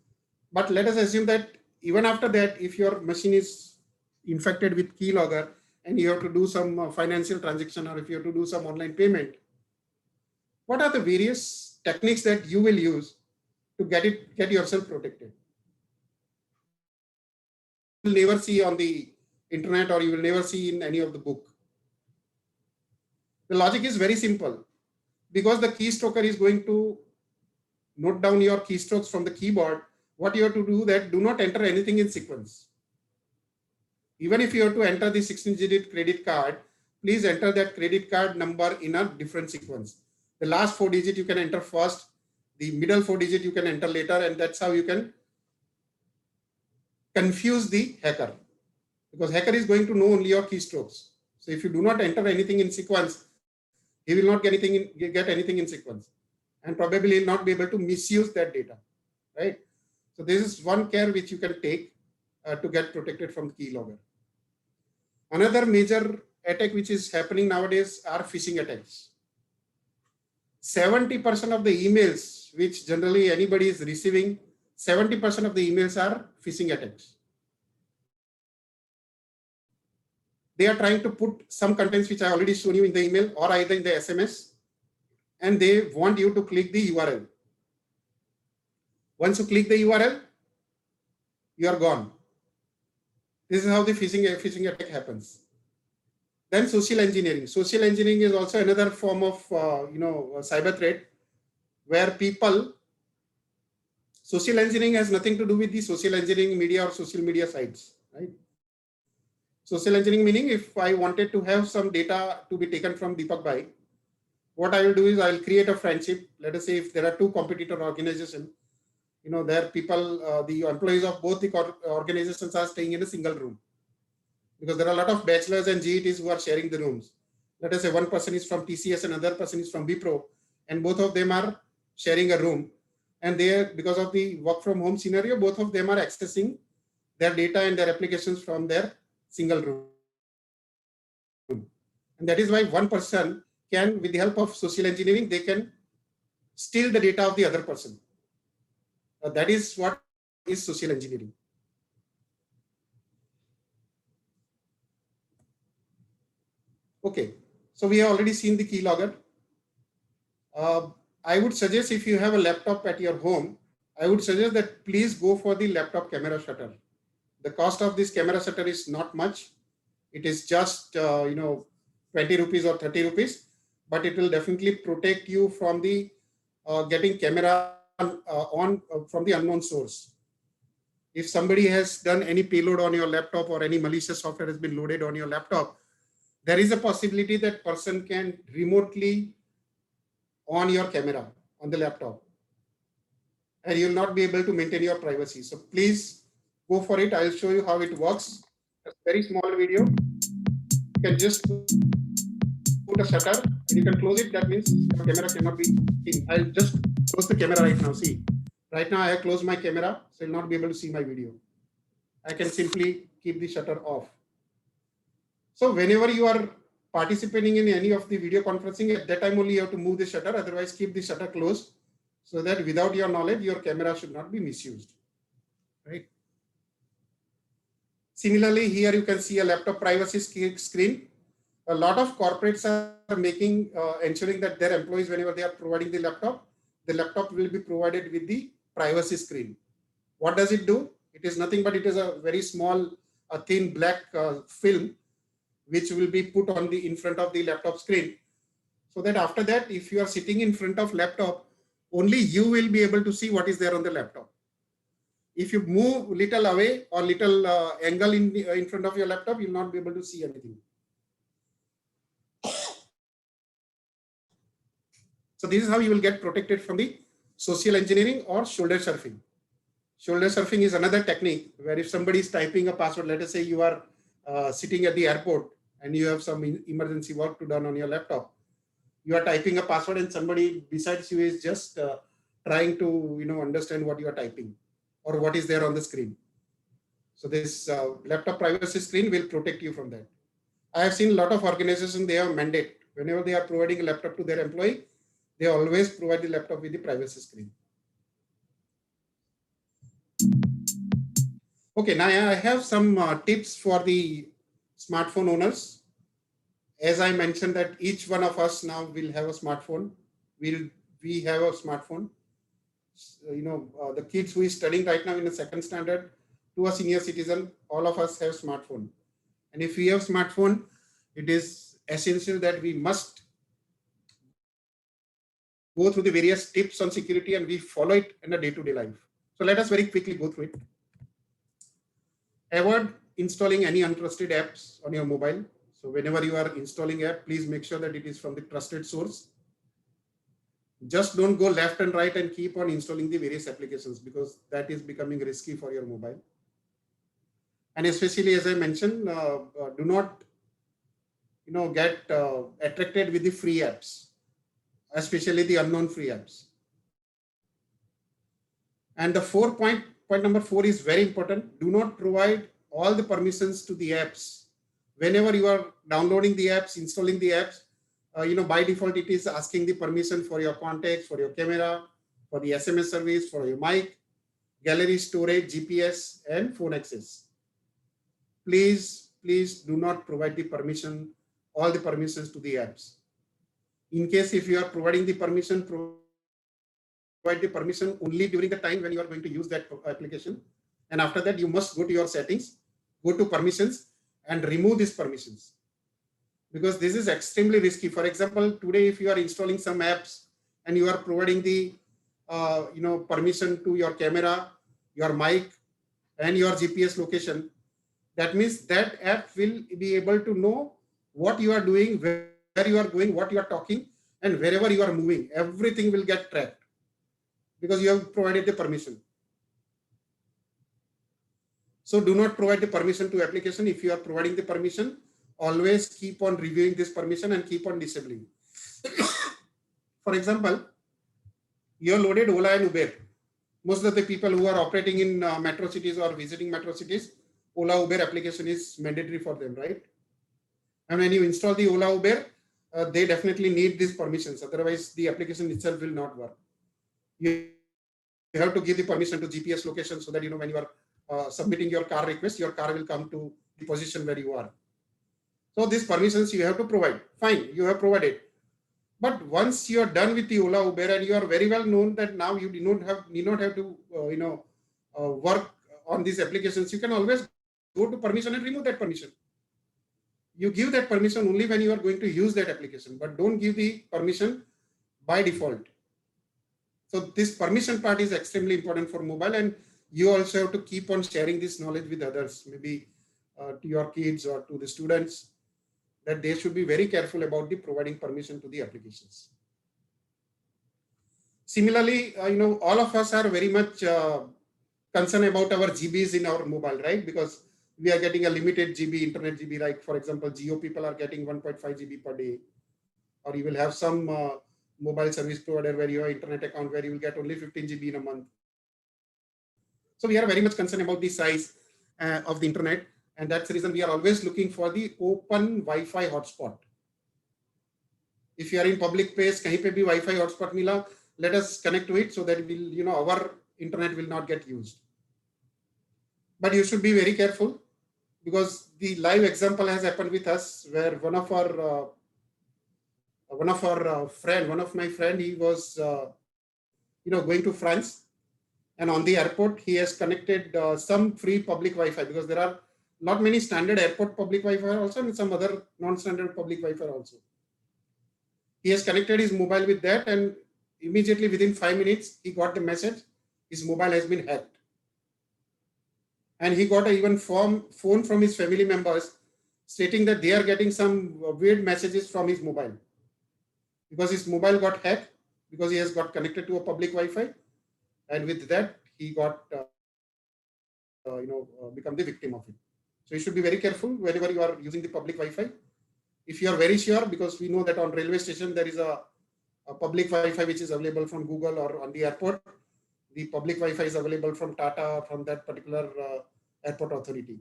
But let us assume that even after that, if your machine is infected with keylogger and you have to do some financial transaction, or if you have to do some online payment, what are the various techniques that you will use to get yourself protected. You will never see on the internet, or you will never see in any of the book. The logic is very simple. Because the keystroker is going to note down your keystrokes from the keyboard, what you have to do that do not enter anything in sequence. Even if you have to enter the 16-digit credit card, please enter that credit card number in a different sequence. The last 4 digits you can enter first, the middle 4 digits you can enter later, and that's how you can confuse the hacker. Because hacker is going to know only your keystrokes. So if you do not enter anything in sequence, he will not get anything in sequence, and probably he will not be able to misuse that data, right? So this is one care which you can take to get protected from keylogger. Another major attack which is happening nowadays are phishing attacks. 70% of the emails which generally anybody is receiving, 70% of the emails are phishing attacks. They are trying to put some contents which I already shown you in the email or either in the SMS, and they want you to click the URL. Once you click the URL, you are gone. This is how the phishing attack happens. Then social engineering. Social engineering is also another form of cyber threat, where people, social engineering has nothing to do with the social engineering media or social media sites, right? Social engineering meaning if I wanted to have some data to be taken from Deepak Bhai, what I will do is I will create a friendship. Let us say if there are 2 competitor organizations, there people, the employees of both the organizations are staying in a single room, because there are a lot of bachelors and GETs who are sharing the rooms. Let us say one person is from TCS and another person is from Wipro, and both of them are sharing a room. And they, because of the work from home scenario, both of them are accessing their data and their applications from their single room. And that is why one person can, with the help of social engineering, they can steal the data of the other person. That is what is social engineering. Okay, so we have already seen the keylogger. I would suggest, if you have a laptop at your home, I would suggest that please go for the laptop camera shutter. The cost of this camera shutter is not much. It is just 20 rupees or 30 rupees, but it will definitely protect you from the getting camera from the unknown source. If somebody has done any payload on your laptop or any malicious software has been loaded on your laptop, there is a possibility that person can remotely on your camera on the laptop, and you will not be able to maintain your privacy. So please go for it. I'll show you how it works. A very small video. You can just put a shutter and you can close it. That means your camera cannot be seen. I'll just close the camera right now. See, right now I have closed my camera, so you'll not be able to see my video. I can simply keep the shutter off. So whenever you are participating in any of the video conferencing, at that time only you have to move the shutter, otherwise keep the shutter closed, so that without your knowledge, your camera should not be misused, right? Similarly, here you can see a laptop privacy screen. A lot of corporates are making, ensuring that their employees, whenever they are providing the laptop will be provided with the privacy screen. What does it do? It is nothing but it is a very small, thin black film, which will be put on in front of the laptop screen, so that after that, if you are sitting in front of laptop, only you will be able to see what is there on the laptop. If you move little away or little angle in front of your laptop, you will not be able to see anything. So this is how you will get protected from the social engineering or shoulder surfing. Shoulder surfing is another technique where if somebody is typing a password, let us say you are sitting at the airport and you have some emergency work to done on your laptop. You are typing a password and somebody besides you is just trying to understand what you are typing or what is there on the screen. So this laptop privacy screen will protect you from that. I have seen a lot of organizations, they have mandate. Whenever they are providing a laptop to their employee, they always provide the laptop with the privacy screen. Okay, now I have some tips for the smartphone owners. As I mentioned that each one of us now will have a smartphone. We have a smartphone. the kids who is studying right now in the second standard to a senior citizen, all of us have smartphone. And if we have smartphone, it is essential that we must go through the various tips on security and we follow it in a day-to-day life. So let us very quickly go through it. Avoid installing any untrusted apps on your mobile. So whenever you are installing app, please make sure that it is from the trusted source. Just don't go left and right and keep on installing the various applications, because that is becoming risky for your mobile. And especially, as I mentioned, do not get attracted with the free apps, especially the unknown free apps. And the point number 4 is very important. Do not provide all the permissions to the apps. Whenever you are downloading the apps, installing the apps, by default, it is asking the permission for your contacts, for your camera, for the SMS service, for your mic, gallery storage, GPS, and phone access. Please do not provide all the permissions to the apps. In case if you are providing the permission, provide the permission only during the time when you are going to use that application. And after that, you must go to your settings, go to permissions, and remove these permissions, because this is extremely risky. For example, today, if you are installing some apps and you are providing the permission to your camera, your mic, and your GPS location, that means that app will be able to know what you are doing, where you are going, what you are talking, and wherever you are moving. Everything will get tracked because you have provided the permission. So do not provide the permission to application. If you are providing the permission, always keep on reviewing this permission and keep on disabling. For example, you are loaded Ola and Uber. Most of the people who are operating in metro cities or visiting metro cities, Ola Uber application is mandatory for them, right? And when you install the Ola Uber, they definitely need these permissions. Otherwise, the application itself will not work. You have to give the permission to GPS location so that when you are submitting your car request, your car will come to the position where you are. So these permissions you have to provide. Fine, you have provided. But once you are done with the Ola Uber and you are very well known that now you need not have to work on these applications, you can always go to permission and remove that permission. You give that permission only when you are going to use that application, but don't give the permission by default. So this permission part is extremely important for mobile, and you also have to keep on sharing this knowledge with others, maybe to your kids or to the students, that they should be very careful about the providing permission to the applications. Similarly, all of us are very much concerned about our GBs in our mobile, right? Because we are getting a limited GB, internet GB, like for example, Jio people are getting 1.5 GB per day, or you will have some mobile service provider where you have internet account where you will get only 15 GB in a month. So we are very much concerned about the size of the internet. And that's the reason we are always looking for the open Wi-Fi hotspot. If you are in public place, kahin pe bhi Wi-Fi hotspot mila, let us connect to it so that our internet will not get used. But you should be very careful, because the live example has happened with us, where one of my friend, he was going to France, and on the airport he has connected some free public Wi-Fi, because there are not many standard airport public Wi-Fi also, and some other non-standard public Wi-Fi also. He has connected his mobile with that, and immediately within 5 minutes, he got the message, his mobile has been hacked. And he got even phone from his family members stating that they are getting some weird messages from his mobile, because his mobile got hacked, because he has got connected to a public Wi-Fi, and with that he got become the victim of it. So you should be very careful whenever you are using the public Wi-Fi. If you are very sure, because we know that on railway station there is a public Wi-Fi which is available from Google, or on the airport, the public Wi-Fi is available from Tata or from that particular airport authority.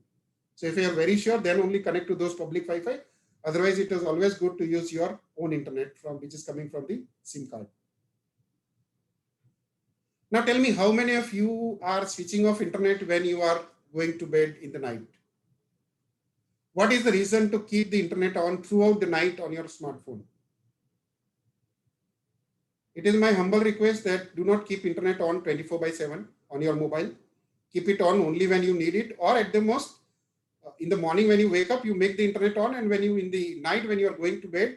So if you are very sure, then only connect to those public Wi-Fi. Otherwise, it is always good to use your own internet which is coming from the SIM card. Now tell me, how many of you are switching off internet when you are going to bed in the night? What is the reason to keep the internet on throughout the night on your smartphone? It is my humble request that do not keep internet on 24/7 on your mobile. Keep it on only when you need it, or at the most, in the morning when you wake up, you make the internet on, and when you in the night when you are going to bed,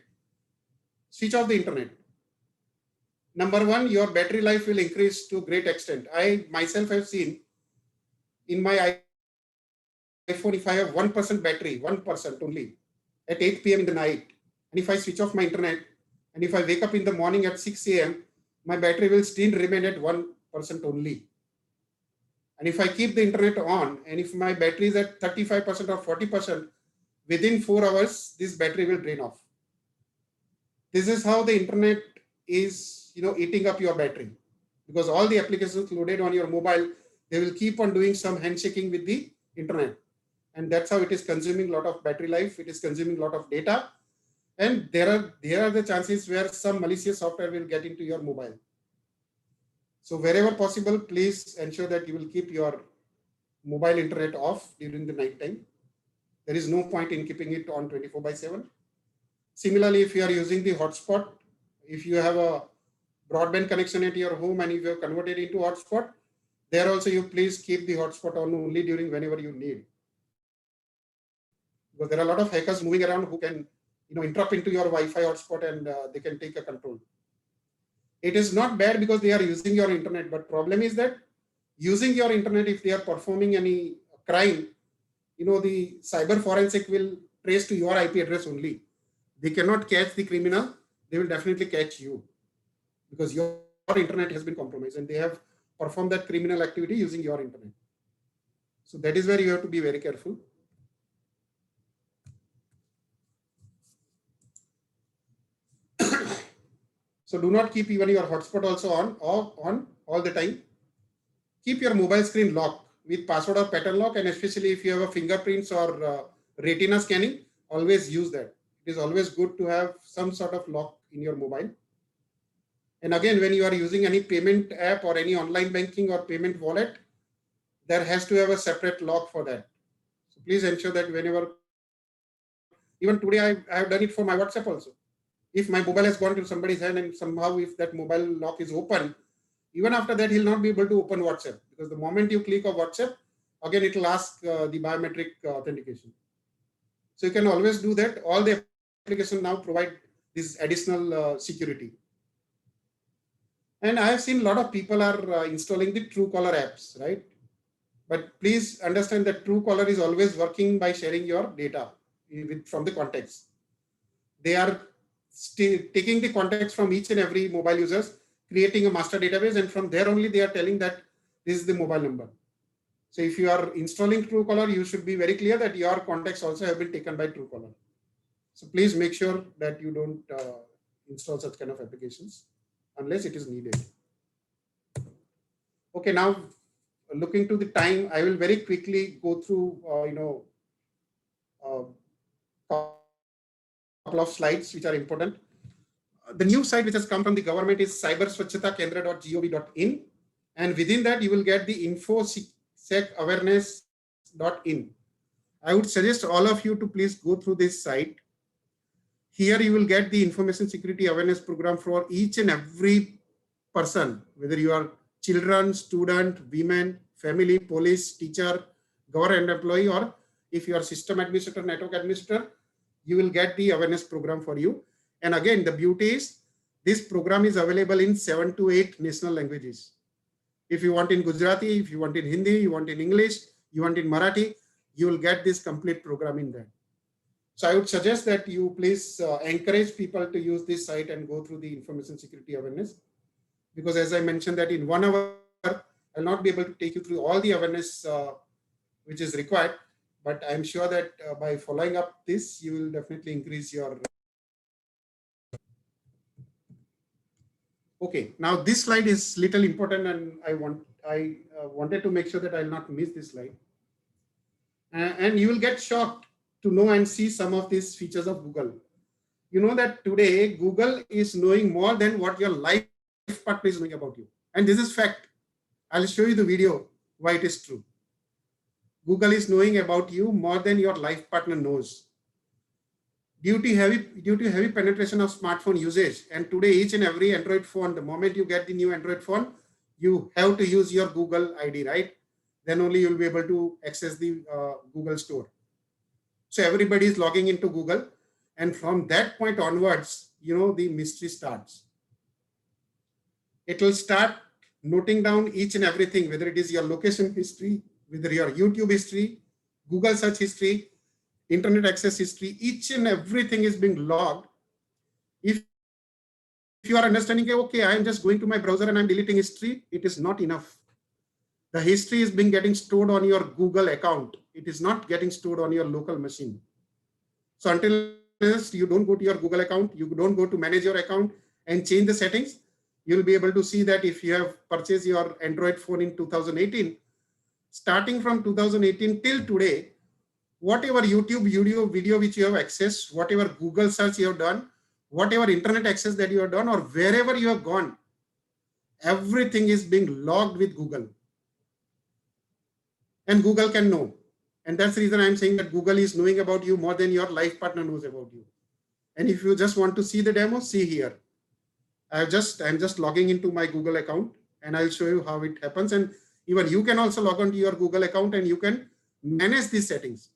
switch off the internet. Number one, your battery life will increase to a great extent. I myself have seen in my iPhone, if I have 1% battery, 1% only, at 8 p.m. in the night, and if I switch off my internet, and if I wake up in the morning at 6 a.m., my battery will still remain at 1% only. And if I keep the internet on, and if my battery is at 35% or 40%, within 4 hours, this battery will drain off. This is how the internet is, eating up your battery, because all the applications loaded on your mobile, they will keep on doing some handshaking with the internet. And that's how it is consuming a lot of battery life. It is consuming a lot of data. And there are the chances where some malicious software will get into your mobile. So wherever possible, please ensure that you will keep your mobile internet off during the night time. There is no point in keeping it on 24/7. Similarly, if you are using the hotspot, if you have a broadband connection at your home and if you have converted into hotspot, there also you please keep the hotspot on only during whenever you need. Because there are a lot of hackers moving around who can interrupt into your Wi-Fi hotspot and they can take a control. It is not bad because they are using your internet, but problem is that using your internet, if they are performing any crime, the cyber forensic will trace to your IP address only. They cannot catch the criminal. They will definitely catch you because your internet has been compromised and they have performed that criminal activity using your internet. So that is where you have to be very careful. So do not keep even your hotspot also on all the time. Keep your mobile screen locked with password or pattern lock, and especially if you have a fingerprints or retina scanning, always use that. It is always good to have some sort of lock in your mobile. And again, when you are using any payment app or any online banking or payment wallet, there has to have a separate lock for that. So please ensure that whenever, even today I have done it for my WhatsApp also. If my mobile has gone to somebody's hand and somehow if that mobile lock is open, even after that, he'll not be able to open WhatsApp because the moment you click on WhatsApp, again, it will ask the biometric authentication. So you can always do that. All the applications now provide this additional security. And I have seen a lot of people are installing the Truecaller apps, right? But please understand that Truecaller is always working by sharing your data from the contacts. They are taking the contacts from each and every mobile users, creating a master database, and from there only they are telling that this is the mobile number. So if you are installing Truecaller, you should be very clear that your contacts also have been taken by Truecaller. So please make sure that you don't install such kind of applications unless it is needed. Okay, now looking to the time, I will very quickly go through, couple of slides which are important. The new site which has come from the government is cyberswachhatakendra.gov.in, and within that you will get the infosecawareness.in. I would suggest all of you to please go through this site. Here you will get the information security awareness program for each and every person, whether you are children, student, women, family, police, teacher, government employee, or if you are system administrator, network administrator, you will get the awareness program for you. And again, the beauty is this program is available in 7 to 8 national languages. If you want in Gujarati, if you want in Hindi, you want in English, you want in Marathi, you will get this complete program in there. So I would suggest that you please encourage people to use this site and go through the information security awareness. Because as I mentioned that in 1 hour, I'll not be able to take you through all the awareness which is required. But I'm sure that by following up this, you will definitely increase your. Okay, now this slide is little important, and I wanted to make sure that I'll not miss this slide. And you will get shocked to know and see some of these features of Google. You know that today Google is knowing more than what your life partner is knowing about you, and this is fact. I'll show you the video why it is true. Google is knowing about you more than your life partner knows. due to heavy penetration of smartphone usage, and today each and every Android phone, the moment you get the new Android phone, you have to use your Google ID, right? Then only you'll be able to access the Google store. So everybody is logging into Google, and from that point onwards, the mystery starts. It will start noting down each and everything, whether it is your location history, whether your YouTube history, Google search history, internet access history, each and everything is being logged. If you are understanding, okay, I am just going to my browser and I'm deleting history, it is not enough. The history is getting stored on your Google account. It is not getting stored on your local machine. So until you don't go to your Google account, you don't go to manage your account and change the settings, you'll be able to see that if you have purchased your Android phone in 2018, starting from 2018 till today, whatever YouTube video which you have accessed, whatever Google search you have done, whatever internet access that you have done, or wherever you have gone, everything is being logged with Google. And Google can know. And that's the reason I'm saying that Google is knowing about you more than your life partner knows about you. And if you just want to see the demo, see here. I'm just logging into my Google account, and I'll show you how it happens. And even you can also log on to your Google account and you can manage these settings.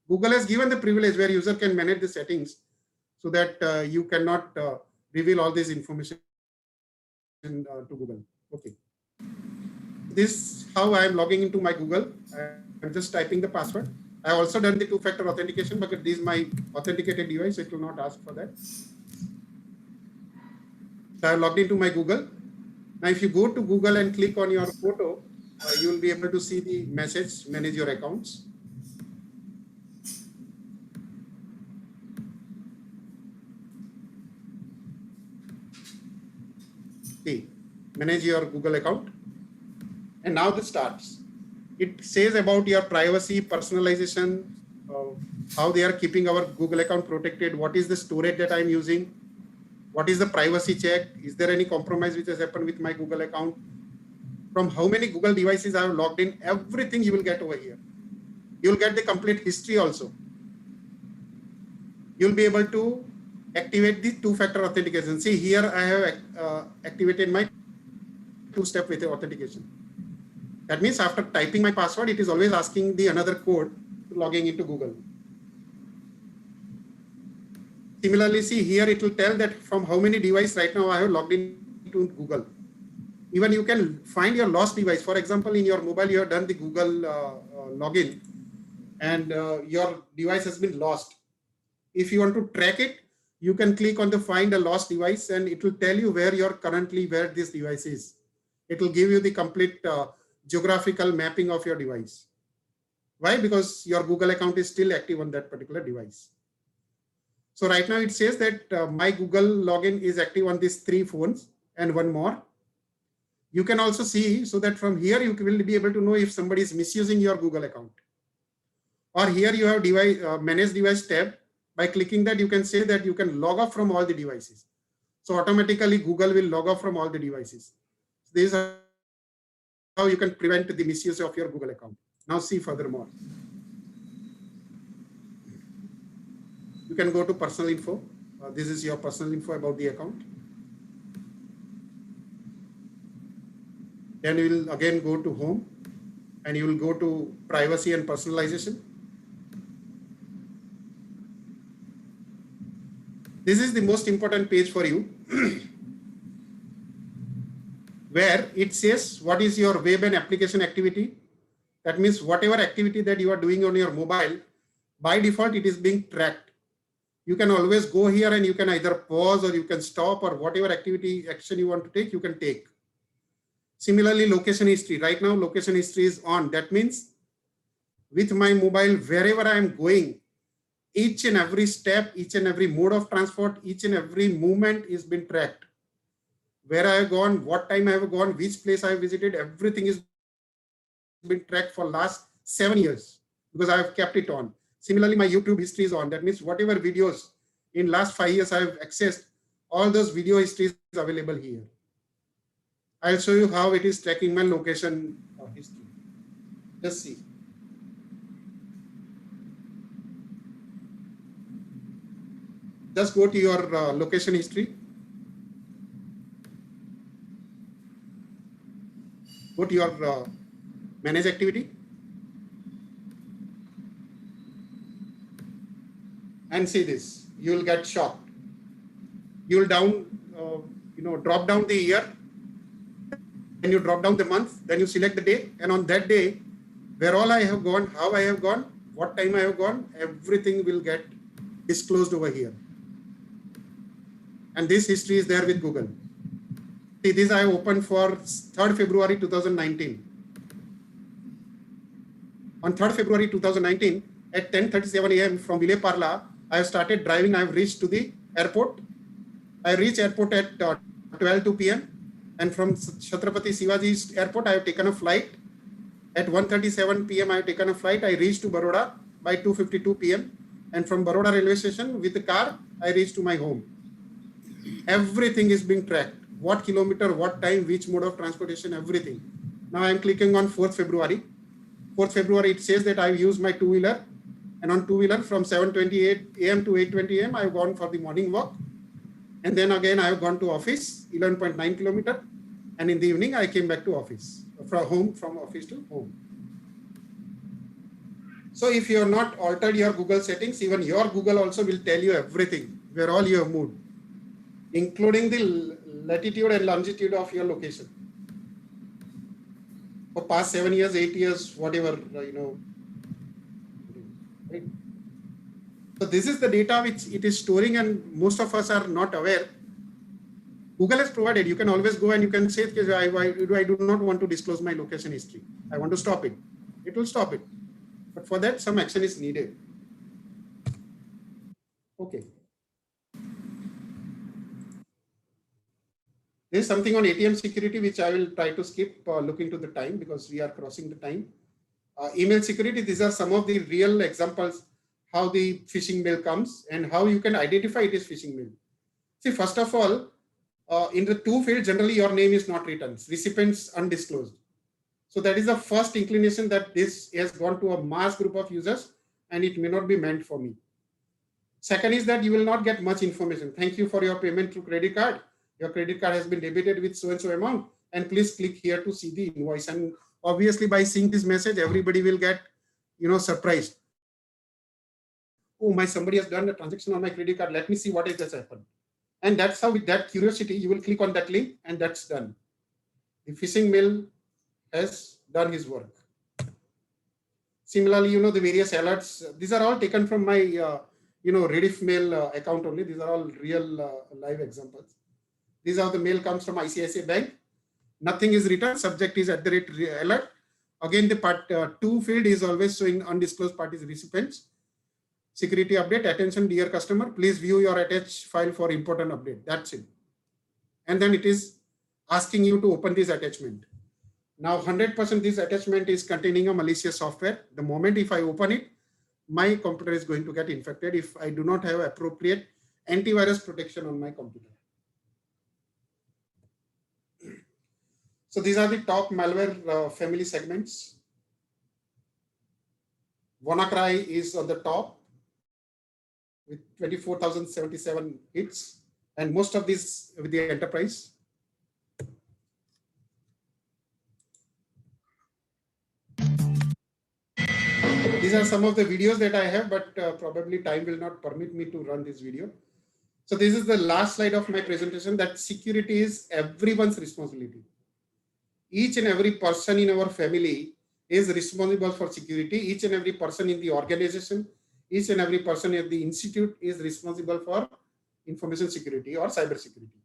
Google has given the privilege where user can manage the settings so that you cannot reveal all this information to Google. Okay. This is how I am logging into my Google. I'm just typing the password. I have also done the two-factor authentication, but this is my authenticated device, so it will not ask for that. So I have logged into my Google. Now, if you go to Google and click on your photo, you will be able to see the message, manage your accounts. See, manage your Google account. And now this starts. It says about your privacy, personalization, how they are keeping our Google account protected, what is the storage that I'm using, what is the privacy check, is there any compromise which has happened with my Google account, from how many Google devices I have logged in, everything you will get over here. You will get the complete history also. You'll be able to activate the two-factor authentication. See, here I have activated my two-step authentication. That means after typing my password, it is always asking the another code to logging into Google. Similarly, see here, it will tell that from how many devices right now I have logged into Google. Even you can find your lost device. For example, in your mobile, you have done the Google login and your device has been lost. If you want to track it, you can click on the find a lost device and it will tell you where this device is. It will give you the complete geographical mapping of your device. Why? Because your Google account is still active on that particular device. So right now it says that my Google login is active on these 3 phones and one more. You can also see, so that from here you will be able to know if somebody is misusing your Google account. Or here you have device manage device tab. By clicking that, you can say that you can log off from all the devices. So automatically Google will log off from all the devices. So this is how you can prevent the misuse of your Google account. Now see furthermore. You can go to personal info. This is your personal info about the account. Then you will again go to home and you will go to privacy and personalization. This is the most important page for you where it says what is your web and application activity. That means whatever activity that you are doing on your mobile, by default, it is being tracked. You can always go here and you can either pause or you can stop, or whatever activity action you want to take, you can take. Similarly, location history. Right now, location history is on. That means with my mobile, wherever I am going, each and every step, each and every mode of transport, each and every movement is being tracked. Where I have gone, what time I have gone, which place I have visited, everything is been tracked for last 7 years because I have kept it on. Similarly, my YouTube history is on. That means whatever videos in last 5 years I have accessed, all those video histories is available here. I'll show you how it is tracking my location history. Just see. just go to your location history. Go to your manage activity. And see this, you will get shocked. You will drop down the year, and you drop down the month, then you select the day, and on that day, where all I have gone, how I have gone, what time I have gone, everything will get disclosed over here. And this history is there with Google. See, this I opened for 3rd February 2019. On 3rd February 2019, at 10:37 a.m. from Vile Parla, I have started driving. I have reached to the airport. I reached airport at 12:02 p.m. And from Chhatrapati Shivaji Airport, I have taken a flight. At 1:37 p.m. I have taken a flight. I reached to Baroda by 2:52 p.m. And from Baroda railway station with the car, I reached to my home. Everything is being tracked. What kilometer, what time, which mode of transportation, everything. Now I am clicking on 4th February. 4th February, it says that I have used my two-wheeler. And on two-wheeler from 7:28 a.m. to 8:20 a.m. I have gone for the morning walk. And then again, I have gone to office, 11.9 kilometer. And in the evening, I came back to office, from office to home. So if you have not altered your Google settings, even your Google also will tell you everything, where all you have moved, including the latitude and longitude of your location. For past 7 years, 8 years, whatever, right? So this is the data which it is storing, and most of us are not aware. Google has provided, you can always go and you can say, I do not want to disclose my location history. I want to stop it. It will stop it. But for that, some action is needed. Okay. There is something on ATM security, which I will try to skip looking to the time because we are crossing the time. Email security, these are some of the real examples how the phishing mail comes and how you can identify it as phishing mail. See, first of all, in the to field, generally your name is not written, recipients undisclosed. So that is the first inclination that this has gone to a mass group of users and it may not be meant for me. Second is that you will not get much information. Thank you for your payment through credit card. Your credit card has been debited with so-and-so amount, and please click here to see the invoice. And obviously by seeing this message, everybody will get, surprised. Oh, somebody has done a transaction on my credit card. Let me see what has happened. And that's how, with that curiosity, you will click on that link and that's done. The phishing mail has done his work. Similarly, the various alerts, these are all taken from my, Rediff mail account only. These are all real live examples. These are the mail comes from ICICI Bank. Nothing is written. Subject is @alert. Again, the part 2 field is always showing undisclosed parties recipients. Security update. Attention, dear customer. Please view your attached file for important update. That's it. And then it is asking you to open this attachment. Now, 100% this attachment is containing a malicious software. The moment if I open it, my computer is going to get infected if I do not have appropriate antivirus protection on my computer. So these are the top malware family segments. WannaCry is on the top with 24,077 hits, and most of these with the enterprise. These are some of the videos that I have, but probably time will not permit me to run this video. So this is the last slide of my presentation, that security is everyone's responsibility. Each and every person in our family is responsible for security. Each and every person in the organization, each and every person at the institute is responsible for information security or cyber security.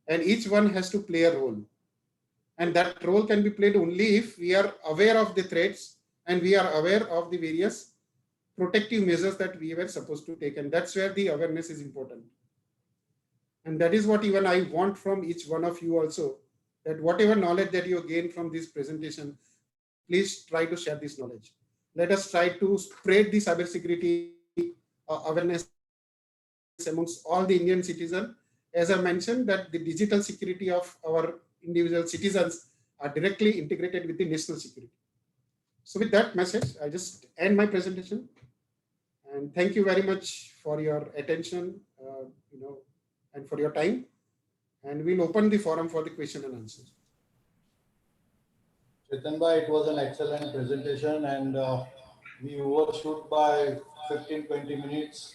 And each one has to play a role. And that role can be played only if we are aware of the threats and we are aware of the various protective measures that we were supposed to take. And that's where the awareness is important. And that is what even I want from each one of you also, that whatever knowledge that you gain from this presentation, please try to share this knowledge. Let us try to spread the cybersecurity awareness amongst all the Indian citizens. As I mentioned, that the digital security of our individual citizens are directly integrated with the national security. So with that message, I just end my presentation. And And thank you very much for your attention, and for your time. And we'll open the forum for the question and answers. Chetan bhai, it was an excellent presentation, and we overshoot by 15-20 minutes.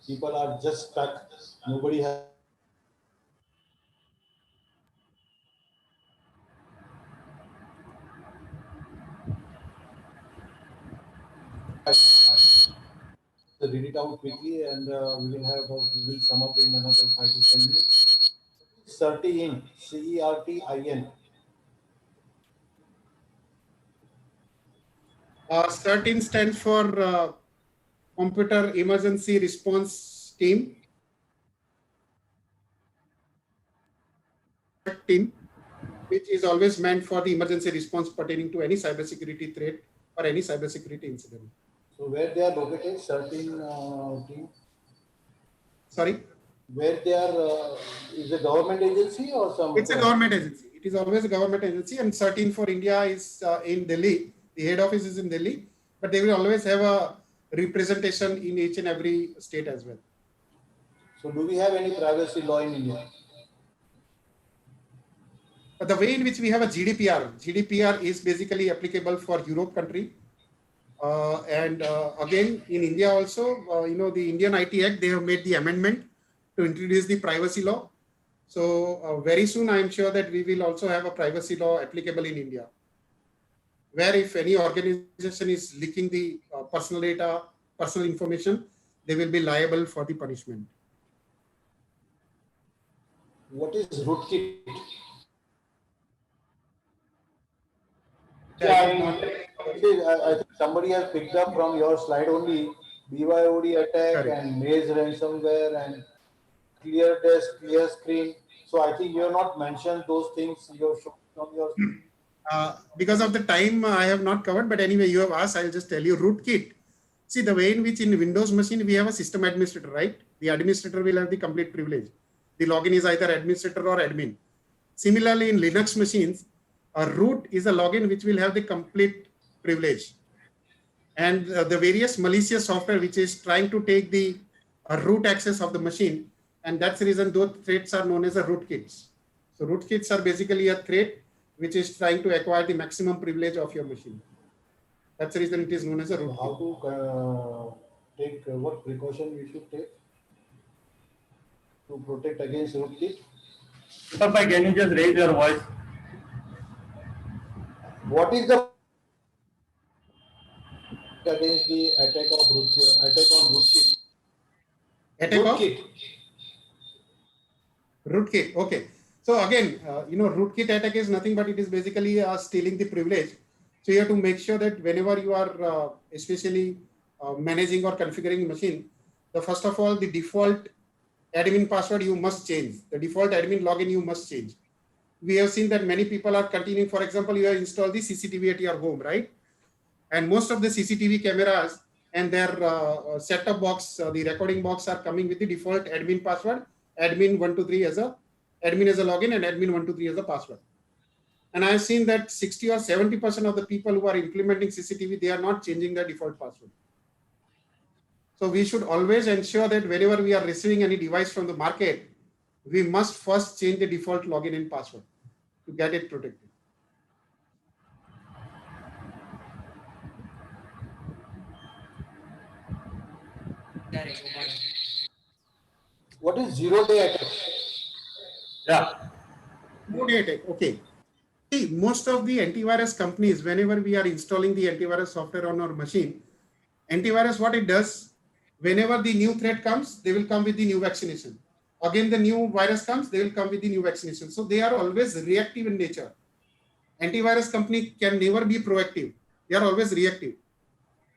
People are just stuck. Nobody has. Read it out quickly, and we will sum up in another 5 to 10 minutes. CERTIN, CERTIN. CERTIN stands for Computer Emergency Response Team. Team, which is always meant for the emergency response pertaining to any cybersecurity threat or any cybersecurity incident. So where they are located, CERTIN team? Sorry? Where they are, is a government agency or some? It's a government agency. It is always a government agency, and CERTIN for India is in Delhi. The head office is in Delhi, but they will always have a representation in each and every state as well. So do we have any privacy law in India? But the way in which we have a GDPR is basically applicable for Europe country. And again, in India also, the Indian IT Act, they have made the amendment to introduce the privacy law. So very soon, I am sure that we will also have a privacy law applicable in India, where if any organization is leaking the personal data, personal information, they will be liable for the punishment. What is rootkit? I think somebody has picked up from your slide only BYOD attack and Maze ransomware and clear desk, clear screen. So I think you have not mentioned those things you have shown on your. Because of the time, I have not covered, but anyway, you have asked, I'll just tell you rootkit. See, the way in which in Windows machine, we have a system administrator, right? The administrator will have the complete privilege. The login is either administrator or admin. Similarly, in Linux machines, a root is a login which will have the complete privilege. And the various malicious software which is trying to take the root access of the machine. And that's the reason those threats are known as a rootkits. So rootkits are basically a threat which is trying to acquire the maximum privilege of your machine. That's the reason it is known as a rootkit. How to take, what precaution we should take to protect against rootkit? Sir, can you just raise your voice? What is the against the attack of rootkit? Attack on rootkit? Attack of? Rootkit, okay. So again, rootkit attack is nothing but it is basically stealing the privilege. So you have to make sure that whenever you are especially managing or configuring machine, first of all, the default admin password you must change. The default admin login you must change. We have seen that many people are continuing. For example, you have installed the CCTV at your home, right? And most of the CCTV cameras and their set-top box, the recording box are coming with the default admin password, admin123 as a admin as a login and admin123 as a password. And I have seen that 60 or 70% of the people who are implementing CCTV, they are not changing their default password. So we should always ensure that whenever we are receiving any device from the market, we must first change the default login and password to get it protected. What is zero-day attack? Yeah. Zero-day attack, okay. See, most of the antivirus companies, whenever we are installing the antivirus software on our machine, antivirus, what it does, whenever the new threat comes, they will come with the new vaccination. Again, the new virus comes, they will come with the new vaccination. So they are always reactive in nature. Antivirus company can never be proactive. They are always reactive.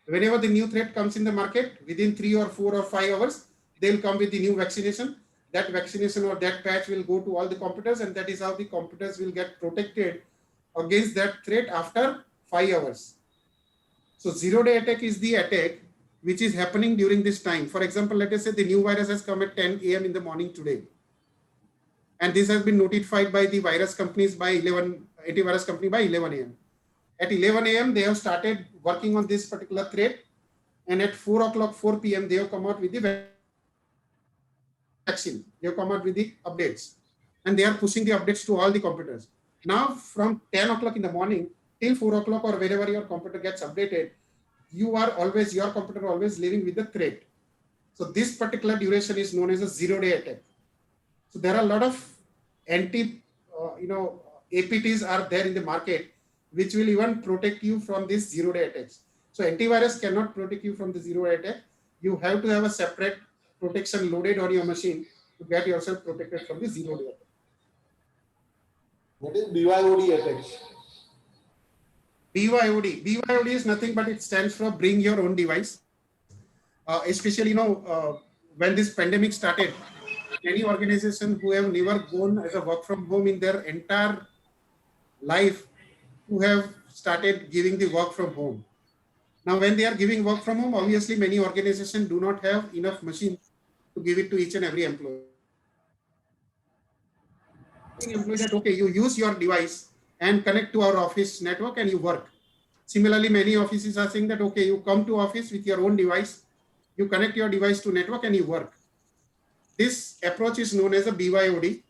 Whenever the new threat comes in the market, within 3 or 4 or 5 hours, they will come with the new vaccination. That vaccination or that patch will go to all the computers, and that is how the computers will get protected against that threat after 5 hours. So zero-day attack is the attack which is happening during this time. For example, let us say the new virus has come at 10 a.m. in the morning today. And this has been notified by the virus companies by antivirus company by 11 a.m. At 11 a.m., they have started working on this particular threat. and at 4 o'clock, 4 p.m., they have come out with the vaccine. They have come out with the updates, and they are pushing the updates to all the computers. Now, from 10 o'clock in the morning till 4 o'clock or wherever your computer gets updated, your computer always living with the threat. So this particular duration is known as a zero-day attack. So there are a lot of APTs are there in the market, which will even protect you from these zero-day attacks. So antivirus cannot protect you from the zero-day attack. You have to have a separate protection loaded on your machine to get yourself protected from the zero-day attack. What is BYOD attacks? BYOD is nothing but it stands for bring your own device. Especially, when this pandemic started, any organization who have never gone as a work from home in their entire life, who have started giving the work from home. Now, when they are giving work from home, obviously many organizations do not have enough machines to give it to each and every employee. That, okay, you use your device and connect to our office network and you work. Similarly, many offices are saying that, okay, you come to office with your own device, you connect your device to network and you work. This approach is known as a BYOD.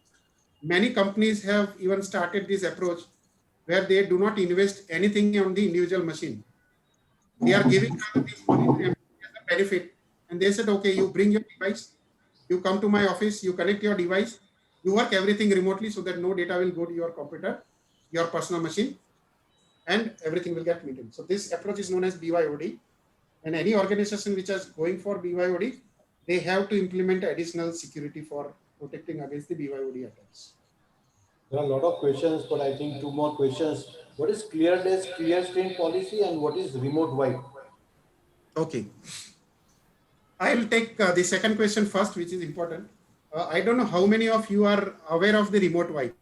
Many companies have even started this approach where they do not invest anything on the individual machine. They are giving this money as a benefit. And they said, okay, you bring your device, you come to my office, you connect your device, you work everything remotely so that no data will go to your computer, your personal machine, and everything will get maintained. So this approach is known as BYOD. And any organization which is going for BYOD, they have to implement additional security for protecting against the BYOD attacks. There are a lot of questions, but I think two more questions. What is clear desk, clear screen policy, and what is remote wipe? Okay. I will take the second question first, which is important. I don't know how many of you are aware of the remote wipe.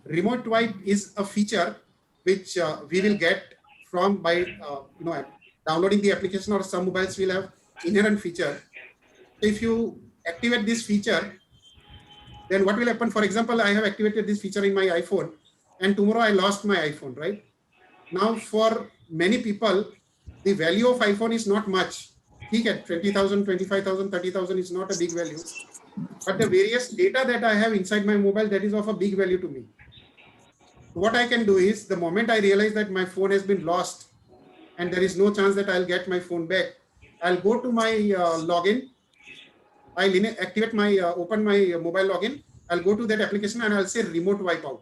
Remote wipe is a feature which we will get from by downloading the application, or some mobiles will have inherent feature. If you activate this feature, then what will happen? For example, I have activated this feature in my iPhone, and tomorrow I lost my iPhone, right? Now, for many people, the value of iPhone is not much. He get 20,000, 25,000, 30,000 is not a big value. But the various data that I have inside my mobile, that is of a big value to me. What I can do is, the moment I realize that my phone has been lost and there is no chance that I'll get my phone back, I'll go to my login. I'll activate my, open my mobile login. I'll go to that application and I'll say remote wipeout.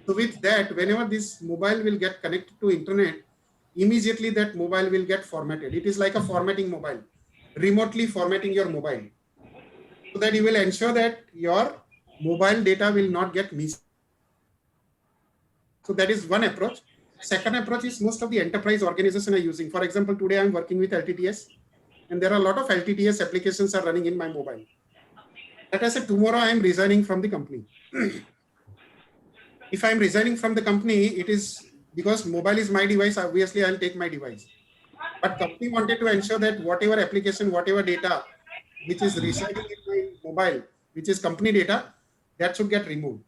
So with that, whenever this mobile will get connected to internet, immediately that mobile will get formatted. It is like a formatting mobile, remotely formatting your mobile, so that you will ensure that your mobile data will not get missed. So that is one approach. Second approach is most of the enterprise organizations are using. For example, today I'm working with LTTS, and there are a lot of LTTS applications are running in my mobile. Let us say tomorrow I am resigning from the company. If I am resigning from the company, it is because mobile is my device, obviously I'll take my device. But company wanted to ensure that whatever application, whatever data which is residing in my mobile, which is company data, that should get removed.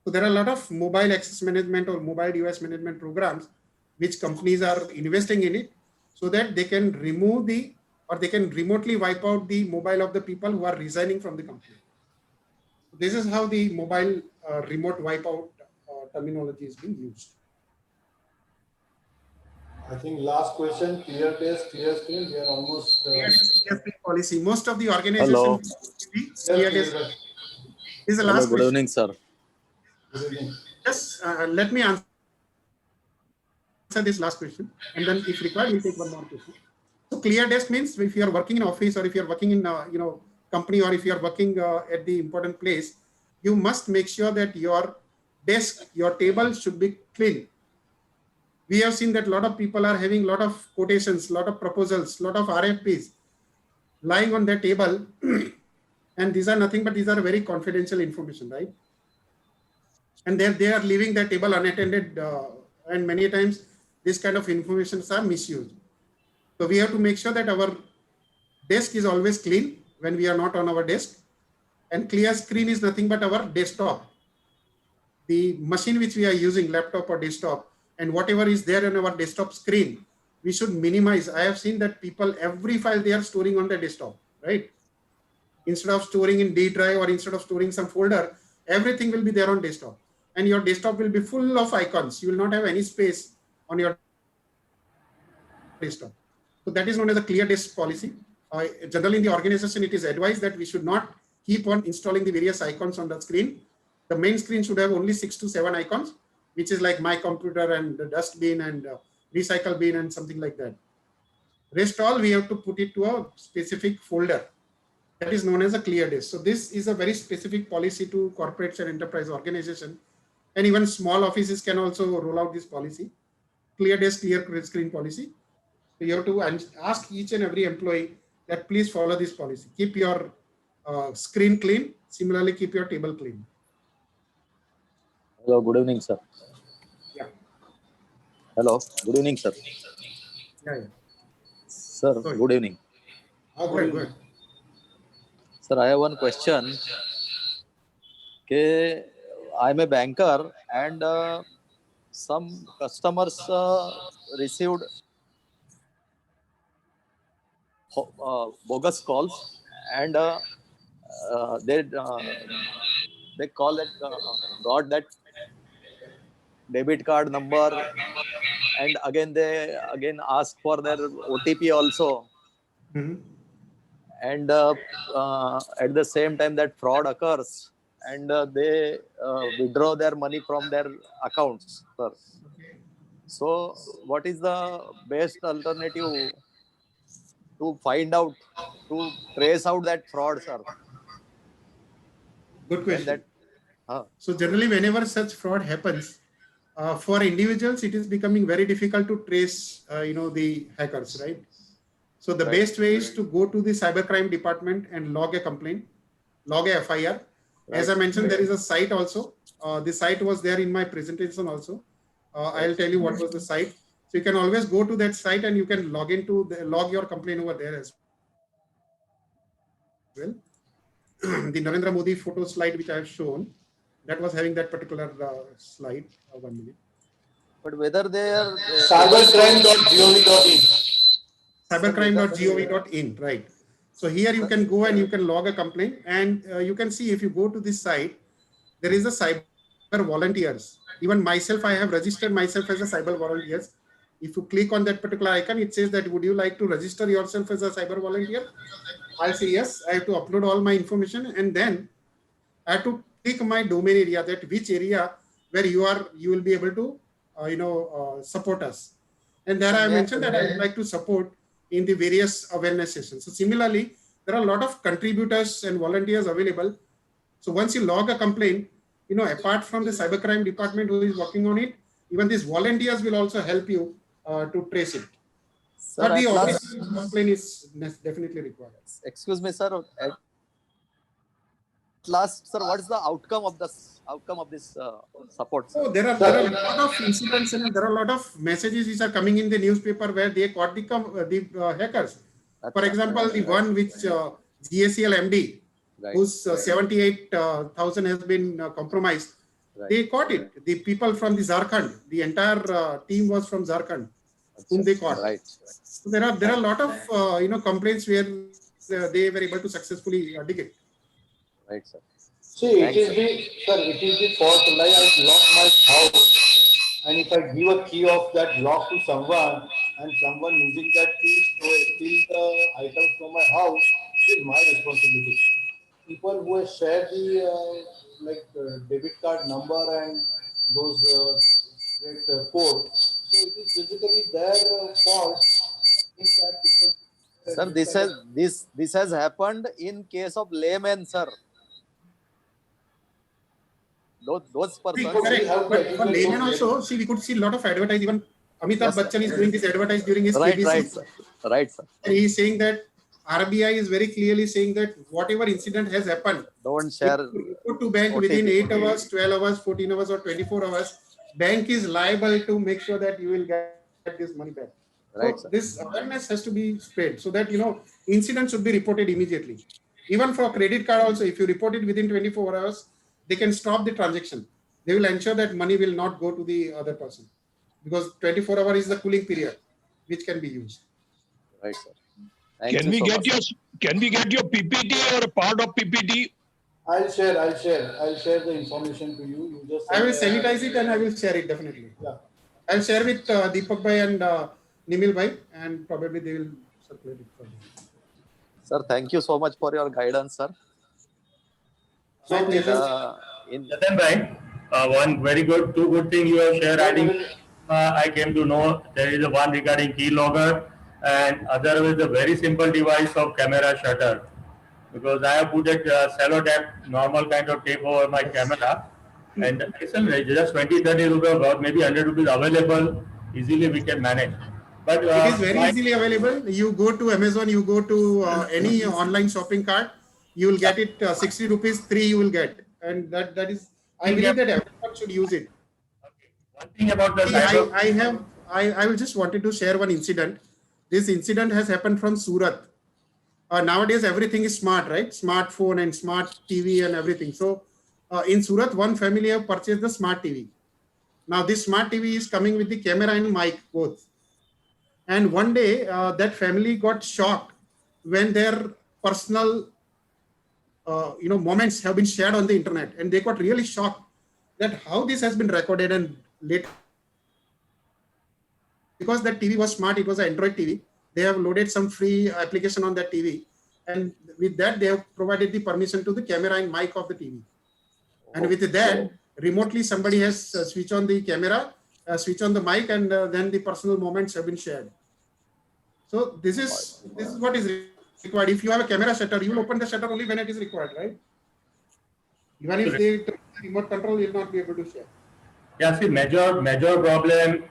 So there are a lot of mobile access management or mobile device management programs which companies are investing in it, so that they can remove the, or they can remotely wipe out the mobile of the people who are resigning from the company. This is how the mobile remote wipeout terminology is being used. I think last question, clear desk, clear screen. We are almost. Clear screen policy. Most of the organizations. Clear desk. This is the last Good question. evening, sir. Good evening. Just let me answer this last question, and then if required, we'll take one more question. So clear desk means if you are working in office, or if you are working in company, or if you are working at the important place, you must make sure that your desk, your table should be clean. We have seen that a lot of people are having a lot of quotations, a lot of proposals, a lot of RFPs lying on their table. And these are nothing but these are very confidential information, right? And they are leaving their table unattended, and many times this kind of information are misused. So we have to make sure that our desk is always clean when we are not on our desk. And clear screen is nothing but our desktop. The machine which we are using, laptop or desktop, and whatever is there on our desktop screen, we should minimize. I have seen that people, every file they are storing on their desktop, right? Instead of storing in D drive or instead of storing some folder, everything will be there on desktop. And your desktop will be full of icons. You will not have any space on your desktop. So that is known as a clear disk policy. Generally in the organization, it is advised that we should not keep on installing the various icons on the screen. The main screen should have only 6 to 7 icons, which is like my computer and the dustbin and recycle bin and something like that. Rest all we have to put it to a specific folder. That is known as a clear disk. So this is a very specific policy to corporates and enterprise organization. And even small offices can also roll out this policy. Clear disk, clear screen policy. So you have to ask each and every employee that please follow this policy. Keep your screen clean. Similarly, keep your table clean. Hello, good evening, sir. Yeah. Hello, good evening, sir. Yeah. Sir, good evening. Go ahead. Sir, I have one question. Okay, I'm a banker and some customers received bogus calls and they call it, got that debit card number and again they ask for their OTP also. Mm-hmm. And at the same time that fraud occurs and they withdraw their money from their accounts, sir. So what is the best alternative to find out, to trace out that fraud, sir? Good question. So generally whenever such fraud happens, for individuals, it is becoming very difficult to trace, the hackers, right? So the best way is to go to the cybercrime department and log a complaint, log a FIR. As I mentioned, there is a site also. The site was there in my presentation also. I'll tell you what was the site. So you can always go to that site and you can log your complaint over there as well. The Narendra Modi photo slide which I have shown, that was having that particular slide. 1 minute. But whether they are cybercrime.gov.in. Cybercrime.gov.in, right? So here you can go and you can log a complaint, and you can see if you go to this site, there is a cyber volunteers. Even myself, I have registered myself as a cyber volunteers. If you click on that particular icon, it says that would you like to register yourself as a cyber volunteer? I'll say yes. I have to upload all my information, and then I have to click my domain area, that which area where you will be able to support us. And there I mentioned that I would like to support in the various awareness sessions. So similarly, there are a lot of contributors and volunteers available. So once you log a complaint, apart from the cybercrime department who is working on it, even these volunteers will also help you to trace it. Sir, but the office complaint is definitely required. Excuse me, sir. At last, sir, what is the outcome of this support? So there are a lot of incidents and there are a lot of messages which are coming in the newspaper where they caught the hackers. For example, the one which GSEL MD, whose 78,000 has been compromised, they caught it. The people from the Jharkhand, the entire team was from Jharkhand, whom they caught. Right. So there are a lot of complaints where they were able to successfully dig it. Right, sir. See, it is the fault. Like I lock my house, and if I give a key of that lock to someone, and someone using that key to steal the items from my house, it is my responsibility. People who have shared the debit card number and those code, so it is basically their fault. I think that people, Sir, this has happened in case of laymen, sir. Those persons. But for laymen also, see, we could see a lot of advertising. Even Amitabh Bachchan is doing this advertise during his Right, KBC. right, sir. And he is saying that RBI is very clearly saying that whatever incident has happened, don't share. Put to bank within 8 hours, 12 hours, 14 hours, or 24 hours. Bank is liable to make sure that you will get this money back. Right, so this awareness has to be spread so that incidents should be reported immediately. Even for credit card also, if you report it within 24 hours, they can stop the transaction. They will ensure that money will not go to the other person, because 24 hours is the cooling period. which can be used. Right, sir. Thank Can you we so get much, your sir. Can we get your PPT or a part of PPT? I'll share the information to you. You just I will sanitize it and I will share it definitely. Yeah. I'll share with Deepak Bhai and Nimil Bhai, and probably they will circulate it for me. Sir, thank you so much for your guidance, sir. My pleasure. Jatin bhai, two good things you have shared. I think I came to know there is one regarding keylogger and other is a very simple device of camera shutter. Because I have put a cello tape, normal kind of tape over my camera, and it's just 20-30 rupees or maybe 100 rupees available. Easily we can manage. But it is very easily available. You go to Amazon, you go to any online shopping cart, you will get it 60 rupees, 3 you will get. And that is, I believe that everyone should use it. One thing about the I will just wanted to share one incident. This incident has happened from Surat. Nowadays, everything is smart, right? Smartphone and smart TV and everything. So in Surat, one family have purchased the smart TV. Now this smart TV is coming with the camera and mic both. And one day that family got shocked when their personal moments have been shared on the internet, and they got really shocked that how this has been recorded. And later, because that TV was smart, it was an Android TV. They have loaded some free application on that TV, and with that they have provided the permission to the camera and mic of the TV. And with that, remotely somebody has switched on the camera, switch on the mic, and then the personal moments have been shared. So this is what is required. If you have a camera shutter, you will open the shutter only when it is required, right? Even if the remote control, you will not be able to share. Yeah, see, major problem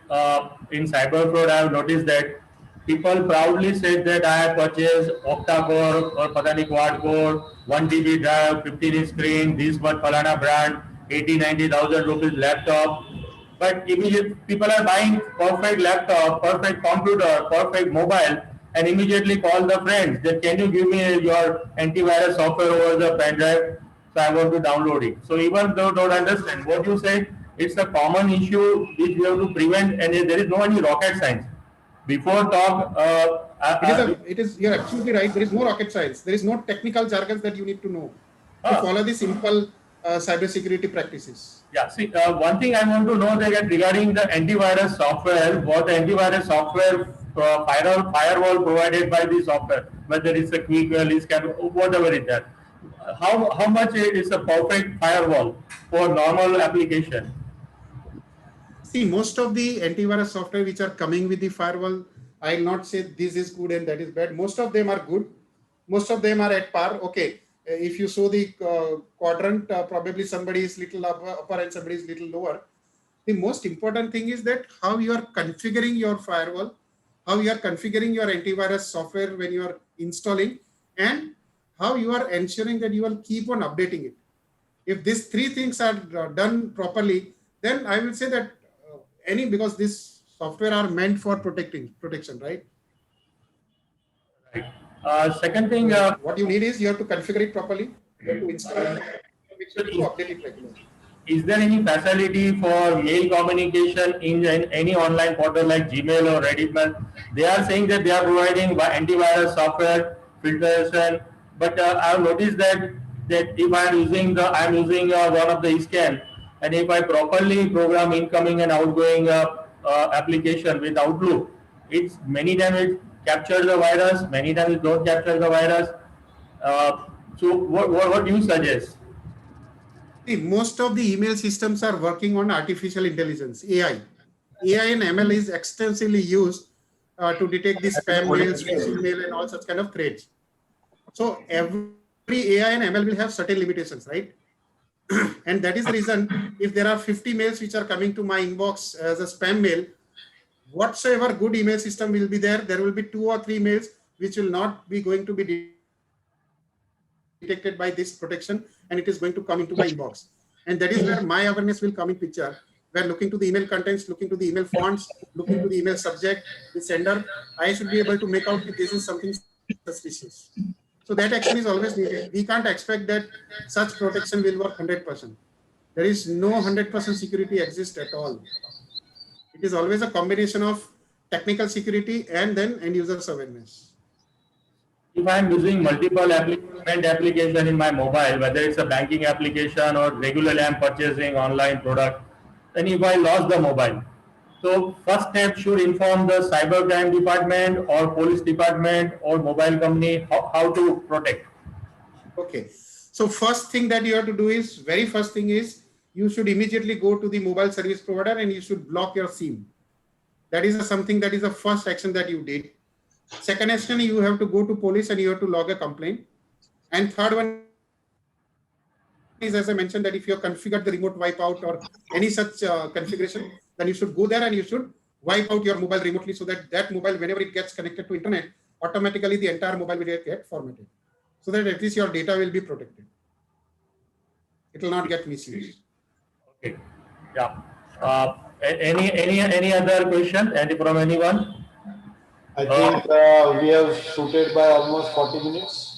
in cyber fraud, I have noticed that people proudly say that I have purchased octa-core or patani quad-core, 1 TB drive, 15-inch screen, this but Falana brand, 80,000-90,000 rupees laptop. But immediately people are buying perfect laptop, perfect computer, perfect mobile, and immediately call the friends that can you give me your antivirus software over the pen drive? So I want to download it. So even though don't understand what you said, it's a common issue which we have to prevent, and there is no any rocket science. Before talk, you're absolutely right. There is no rocket science. There is no technical jargons that you need to know to follow the simple cybersecurity practices. Yeah, see, one thing I want to know that regarding the antivirus software, what the antivirus software firewall provided by the software, whether it's a quick, whatever it is, how much it is a perfect firewall for normal application? See, most of the antivirus software which are coming with the firewall, I will not say this is good and that is bad. Most of them are good. Most of them are at par. Okay, if you saw the quadrant, probably somebody is little upper and somebody is little lower. The most important thing is that how you are configuring your firewall, how you are configuring your antivirus software when you are installing, and how you are ensuring that you will keep on updating it. If these three things are done properly, then I will say that because this software are meant for protection, right? Right. Second thing, what you need is you have to configure it properly. You have to install it. Make sure to update it regularly. Is there any facility for mail communication in any online portal like Gmail or Reddit? They are saying that they are providing antivirus software filtration, but I have noticed that if I am using one of the eScan, and if I properly program incoming and outgoing application with Outlook, it's many times it captures the virus, many times it don't capture the virus. So what do you suggest? See, most of the email systems are working on artificial intelligence, AI. AI and ML is extensively used to detect the spam mails, phishing mail, and all such kind of threats. So every AI and ML will have certain limitations, right? And that is the reason if there are 50 mails which are coming to my inbox as a spam mail, whatsoever good email system will be there will be 2 or 3 mails which will not be going to be detected by this protection, and it is going to come into my inbox. And that is where my awareness will come in picture. We're looking to the email contents, looking to the email fonts, looking to the email subject, the sender. I should be able to make out that this is something suspicious. So that action is always needed. We can't expect that such protection will work 100%. There is no 100% security exists at all. It is always a combination of technical security, and then end users awareness. If I am using multiple payment application in my mobile, whether it's a banking application or regularly I am purchasing online product, then if I lost the mobile, so first step should inform the cybercrime department or police department or mobile company how to protect. Okay. So first thing that you have to do is, very first thing is, you should immediately go to the mobile service provider and you should block your SIM. That is something that is the first action that you did. Second action, you have to go to police and you have to log a complaint. And third one is, as I mentioned, that if you have configured the remote wipeout or any such configuration, then you should go there and you should wipe out your mobile remotely, so that that mobile, whenever it gets connected to internet, automatically the entire mobile will get formatted, so that at least your data will be protected. It will not get misused. Okay. Yeah. Any other question? Any from anyone? I think we have shooted by almost 40 minutes.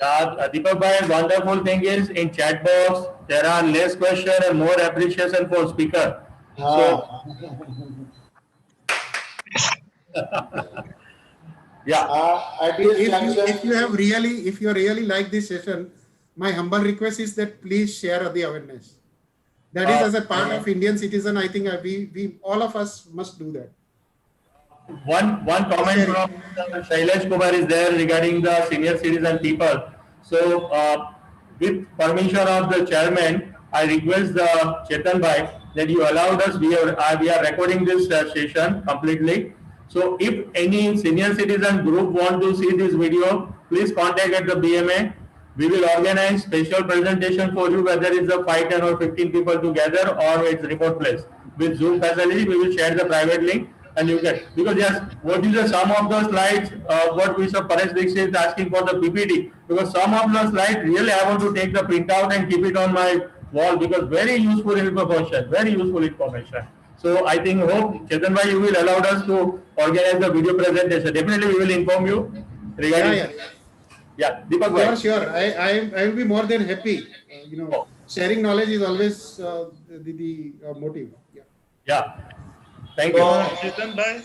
Yeah, Deepak bhai, wonderful thing is in chat box there are less question and more appreciation for speaker. So yeah. If you really like this session, my humble request is that please share the awareness. That is, as a part of Indian citizen, I think we all of us must do that. One comment from Shailesh Kumar is there regarding the senior citizen people. So, with permission of the chairman, I request the Chetan bhai that you allowed us. We are recording this session completely. So, if any senior citizen group want to see this video, please contact at the BMA. We will organize special presentation for you, whether it's a 5, 10 or 15 people together or it's remote place. With Zoom facility, we will share the private link. And you get, because yes, what is the sum of the slides, what Mr. Paresh Dixit is asking for the PPT, because some of the slides really I want to take the printout and keep it on my wall, because very useful information. So I think, hope Chetan bhai, you will allow us to organize the video presentation. Definitely we will inform you regarding. Yeah, Deepak bhai. Sure. I will be more than happy. Sharing knowledge is always the motive. Yeah. Thank you. Chetan bhai,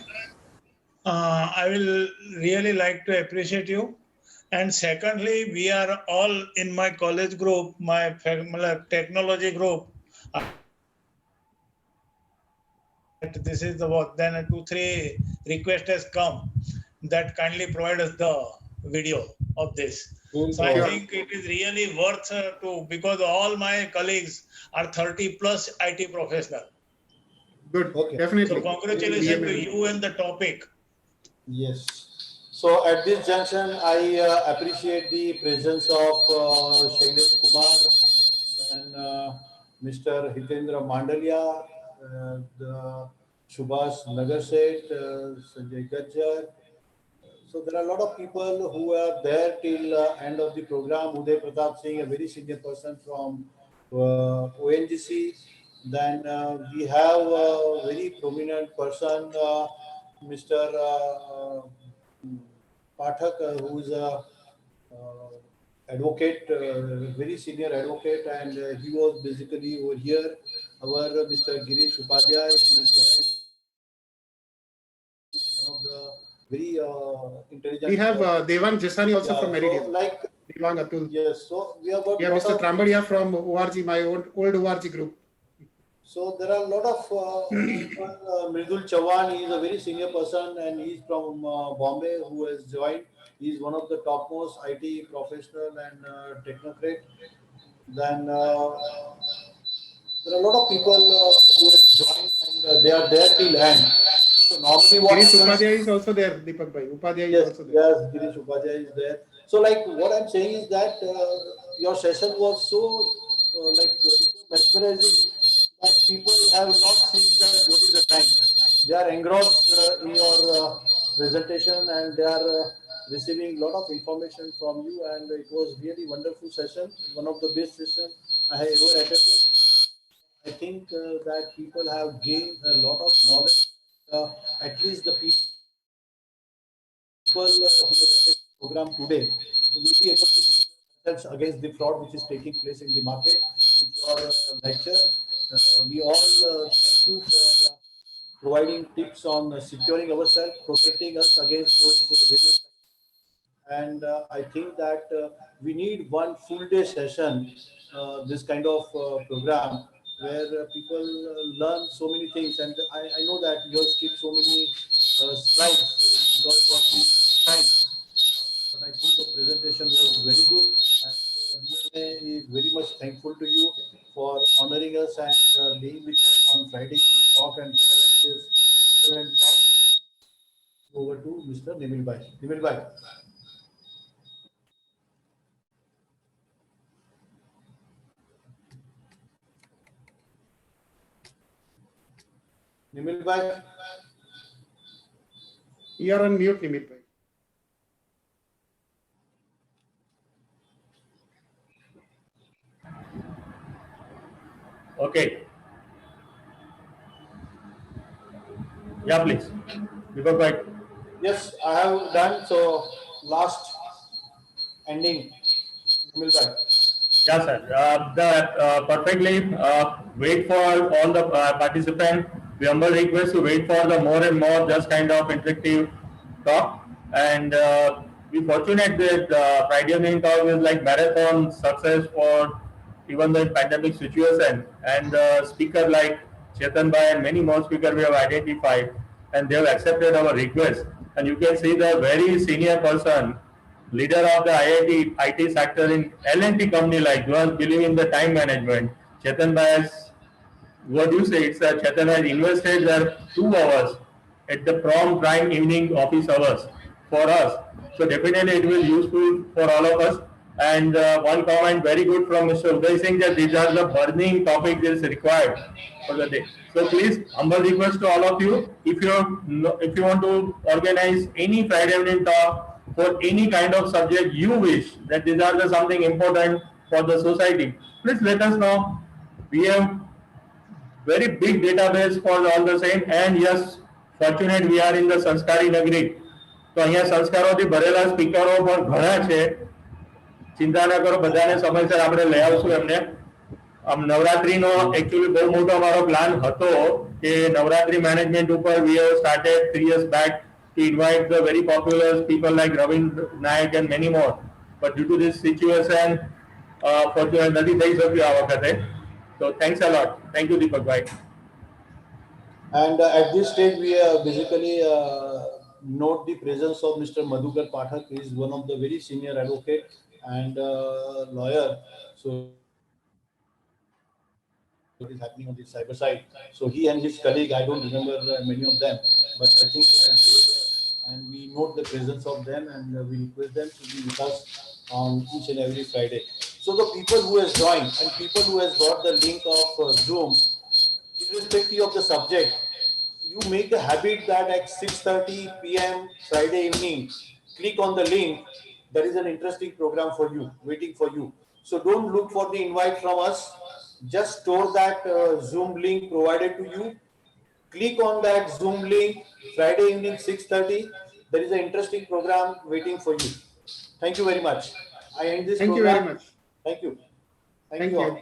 I will really like to appreciate you. And secondly, we are all in my college group, my technology group. This is the work. Then 2-3 request has come that kindly provide us the video of this. So I think it is really worth to, because all my colleagues are 30 plus IT professionals. Good. Okay. Definitely. So congratulations to you and the topic. Yes. So at this junction, I appreciate the presence of Shailesh Kumar, then Mr. Hitendra Mandalia, the Subhash Nagarset, Sanjay Gajjar. So there are a lot of people who are there till end of the program. Uday Pratap Singh, a very senior person from ONGC. Then we have a very prominent person, Mr. Pathak, who is a advocate, very senior advocate, and he was basically over here. Our Mr. Girish Upadhyay, who is one of the very intelligent. We have Devang Jasani also from Meridian. So like Devang Atul. Yes, so we have got Mr. Trambadia from ORG, my old ORG group. So there are a lot of people. Mridul Chavan, he is a very senior person and he is from Bombay who has joined. He is one of the topmost IT professional and technocrat. Then there are a lot of people who have joined and they are there till end. So normally what Girish Upadhyay is also there, Deepak bhai. Upadhyay yes, is also there. Yes, Girish Upadhyay is there. So like what I'm saying is that your session was so mesmerizing that people have not seen that what is the time. They are engrossed in your presentation and they are receiving a lot of information from you, and it was really wonderful session, one of the best sessions I have ever attended. I think that people have gained a lot of knowledge, at least the people who have attended the program today will be able to see themselves against the fraud which is taking place in the market. With your lecture, we all thank you providing tips on securing ourselves, protecting us against those various. And I think that we need one full day session, this kind of program where people learn so many things. And I know that you have skipped so many slides because of the time. But I think the presentation was very good. And DNA is very much thankful to you for honoring us and being with us on Friday talk and providing this excellent talk. Over to Mr. Nimil Bhai. Nimil Bhai. Nimil Bhai. You are on mute, Nimil Bhai. Okay. Yeah, please. Deepak Bhai. Yes, I have done. So last ending, Nimil Bhai. Yeah, sir. Perfectly. Wait for all the participants. We humble request to wait for the more and more just kind of interactive talk. And we fortunate that Friday evening talk is like marathon success for even the pandemic situation. And speaker like Chetan Bhai and many more speakers we have identified, and they have accepted our request. And you can see the very senior person, leader of the IIT IT sector in L&T company, like who believe in the time management. Chetan Bhai has, what do you say? It's Chetan has invested their 2 hours at the prime evening office hours for us. So definitely it will be useful for all of us. And one comment very good from Mr. Uday Singh that these are the burning topics that is required for the day. So please, humble request to all of you, if you want to organize any Friday evening talk for any kind of subject you wish, that these are the something important for the society, please let us know. We have very big database for all the same, and yes, fortunate we are in the Sanskari Nagari. તો અહીંયા સંસ્કારોથી ભરેલા સ્પીકરો પણ ઘણા છે. ચિંતા ના કરો, બધાને સમયસર આપણે લઈ આવશું એમને. નવરાત્રીનો એકચ્યુઅલી બહુ મોટો અમારો પ્લાન હતો કે નવરાત્રી મેનેજમેન્ટ ઉપર we have started 3 years back to invite the very popular people like Ravindra Nayak and many more. But due to this situation, fortunately નથી થઈ શક્યું આ વખતે. So thanks a lot. Thank you, Deepak Bhai. And at this stage, we basically note the presence of Mr. Madhukar Pathak. He is one of the very senior advocate and lawyer. So what is happening on the cyber side. So he and his colleague, I don't remember many of them, but I think they were there. And we note the presence of them, and we request them to be with us on each and every Friday. So the people who has joined and people who has got the link of Zoom, irrespective of the subject, you make a habit that at 6:30 p.m. Friday evening, click on the link. There is an interesting program for you, waiting for you. So don't look for the invite from us. Just store that Zoom link provided to you. Click on that Zoom link, Friday evening 6:30. There is an interesting program waiting for you. Thank you very much. I end this Thank program. you very much. Thank you. Thank you. All.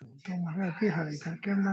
तो हमारा की हाल है क्या ना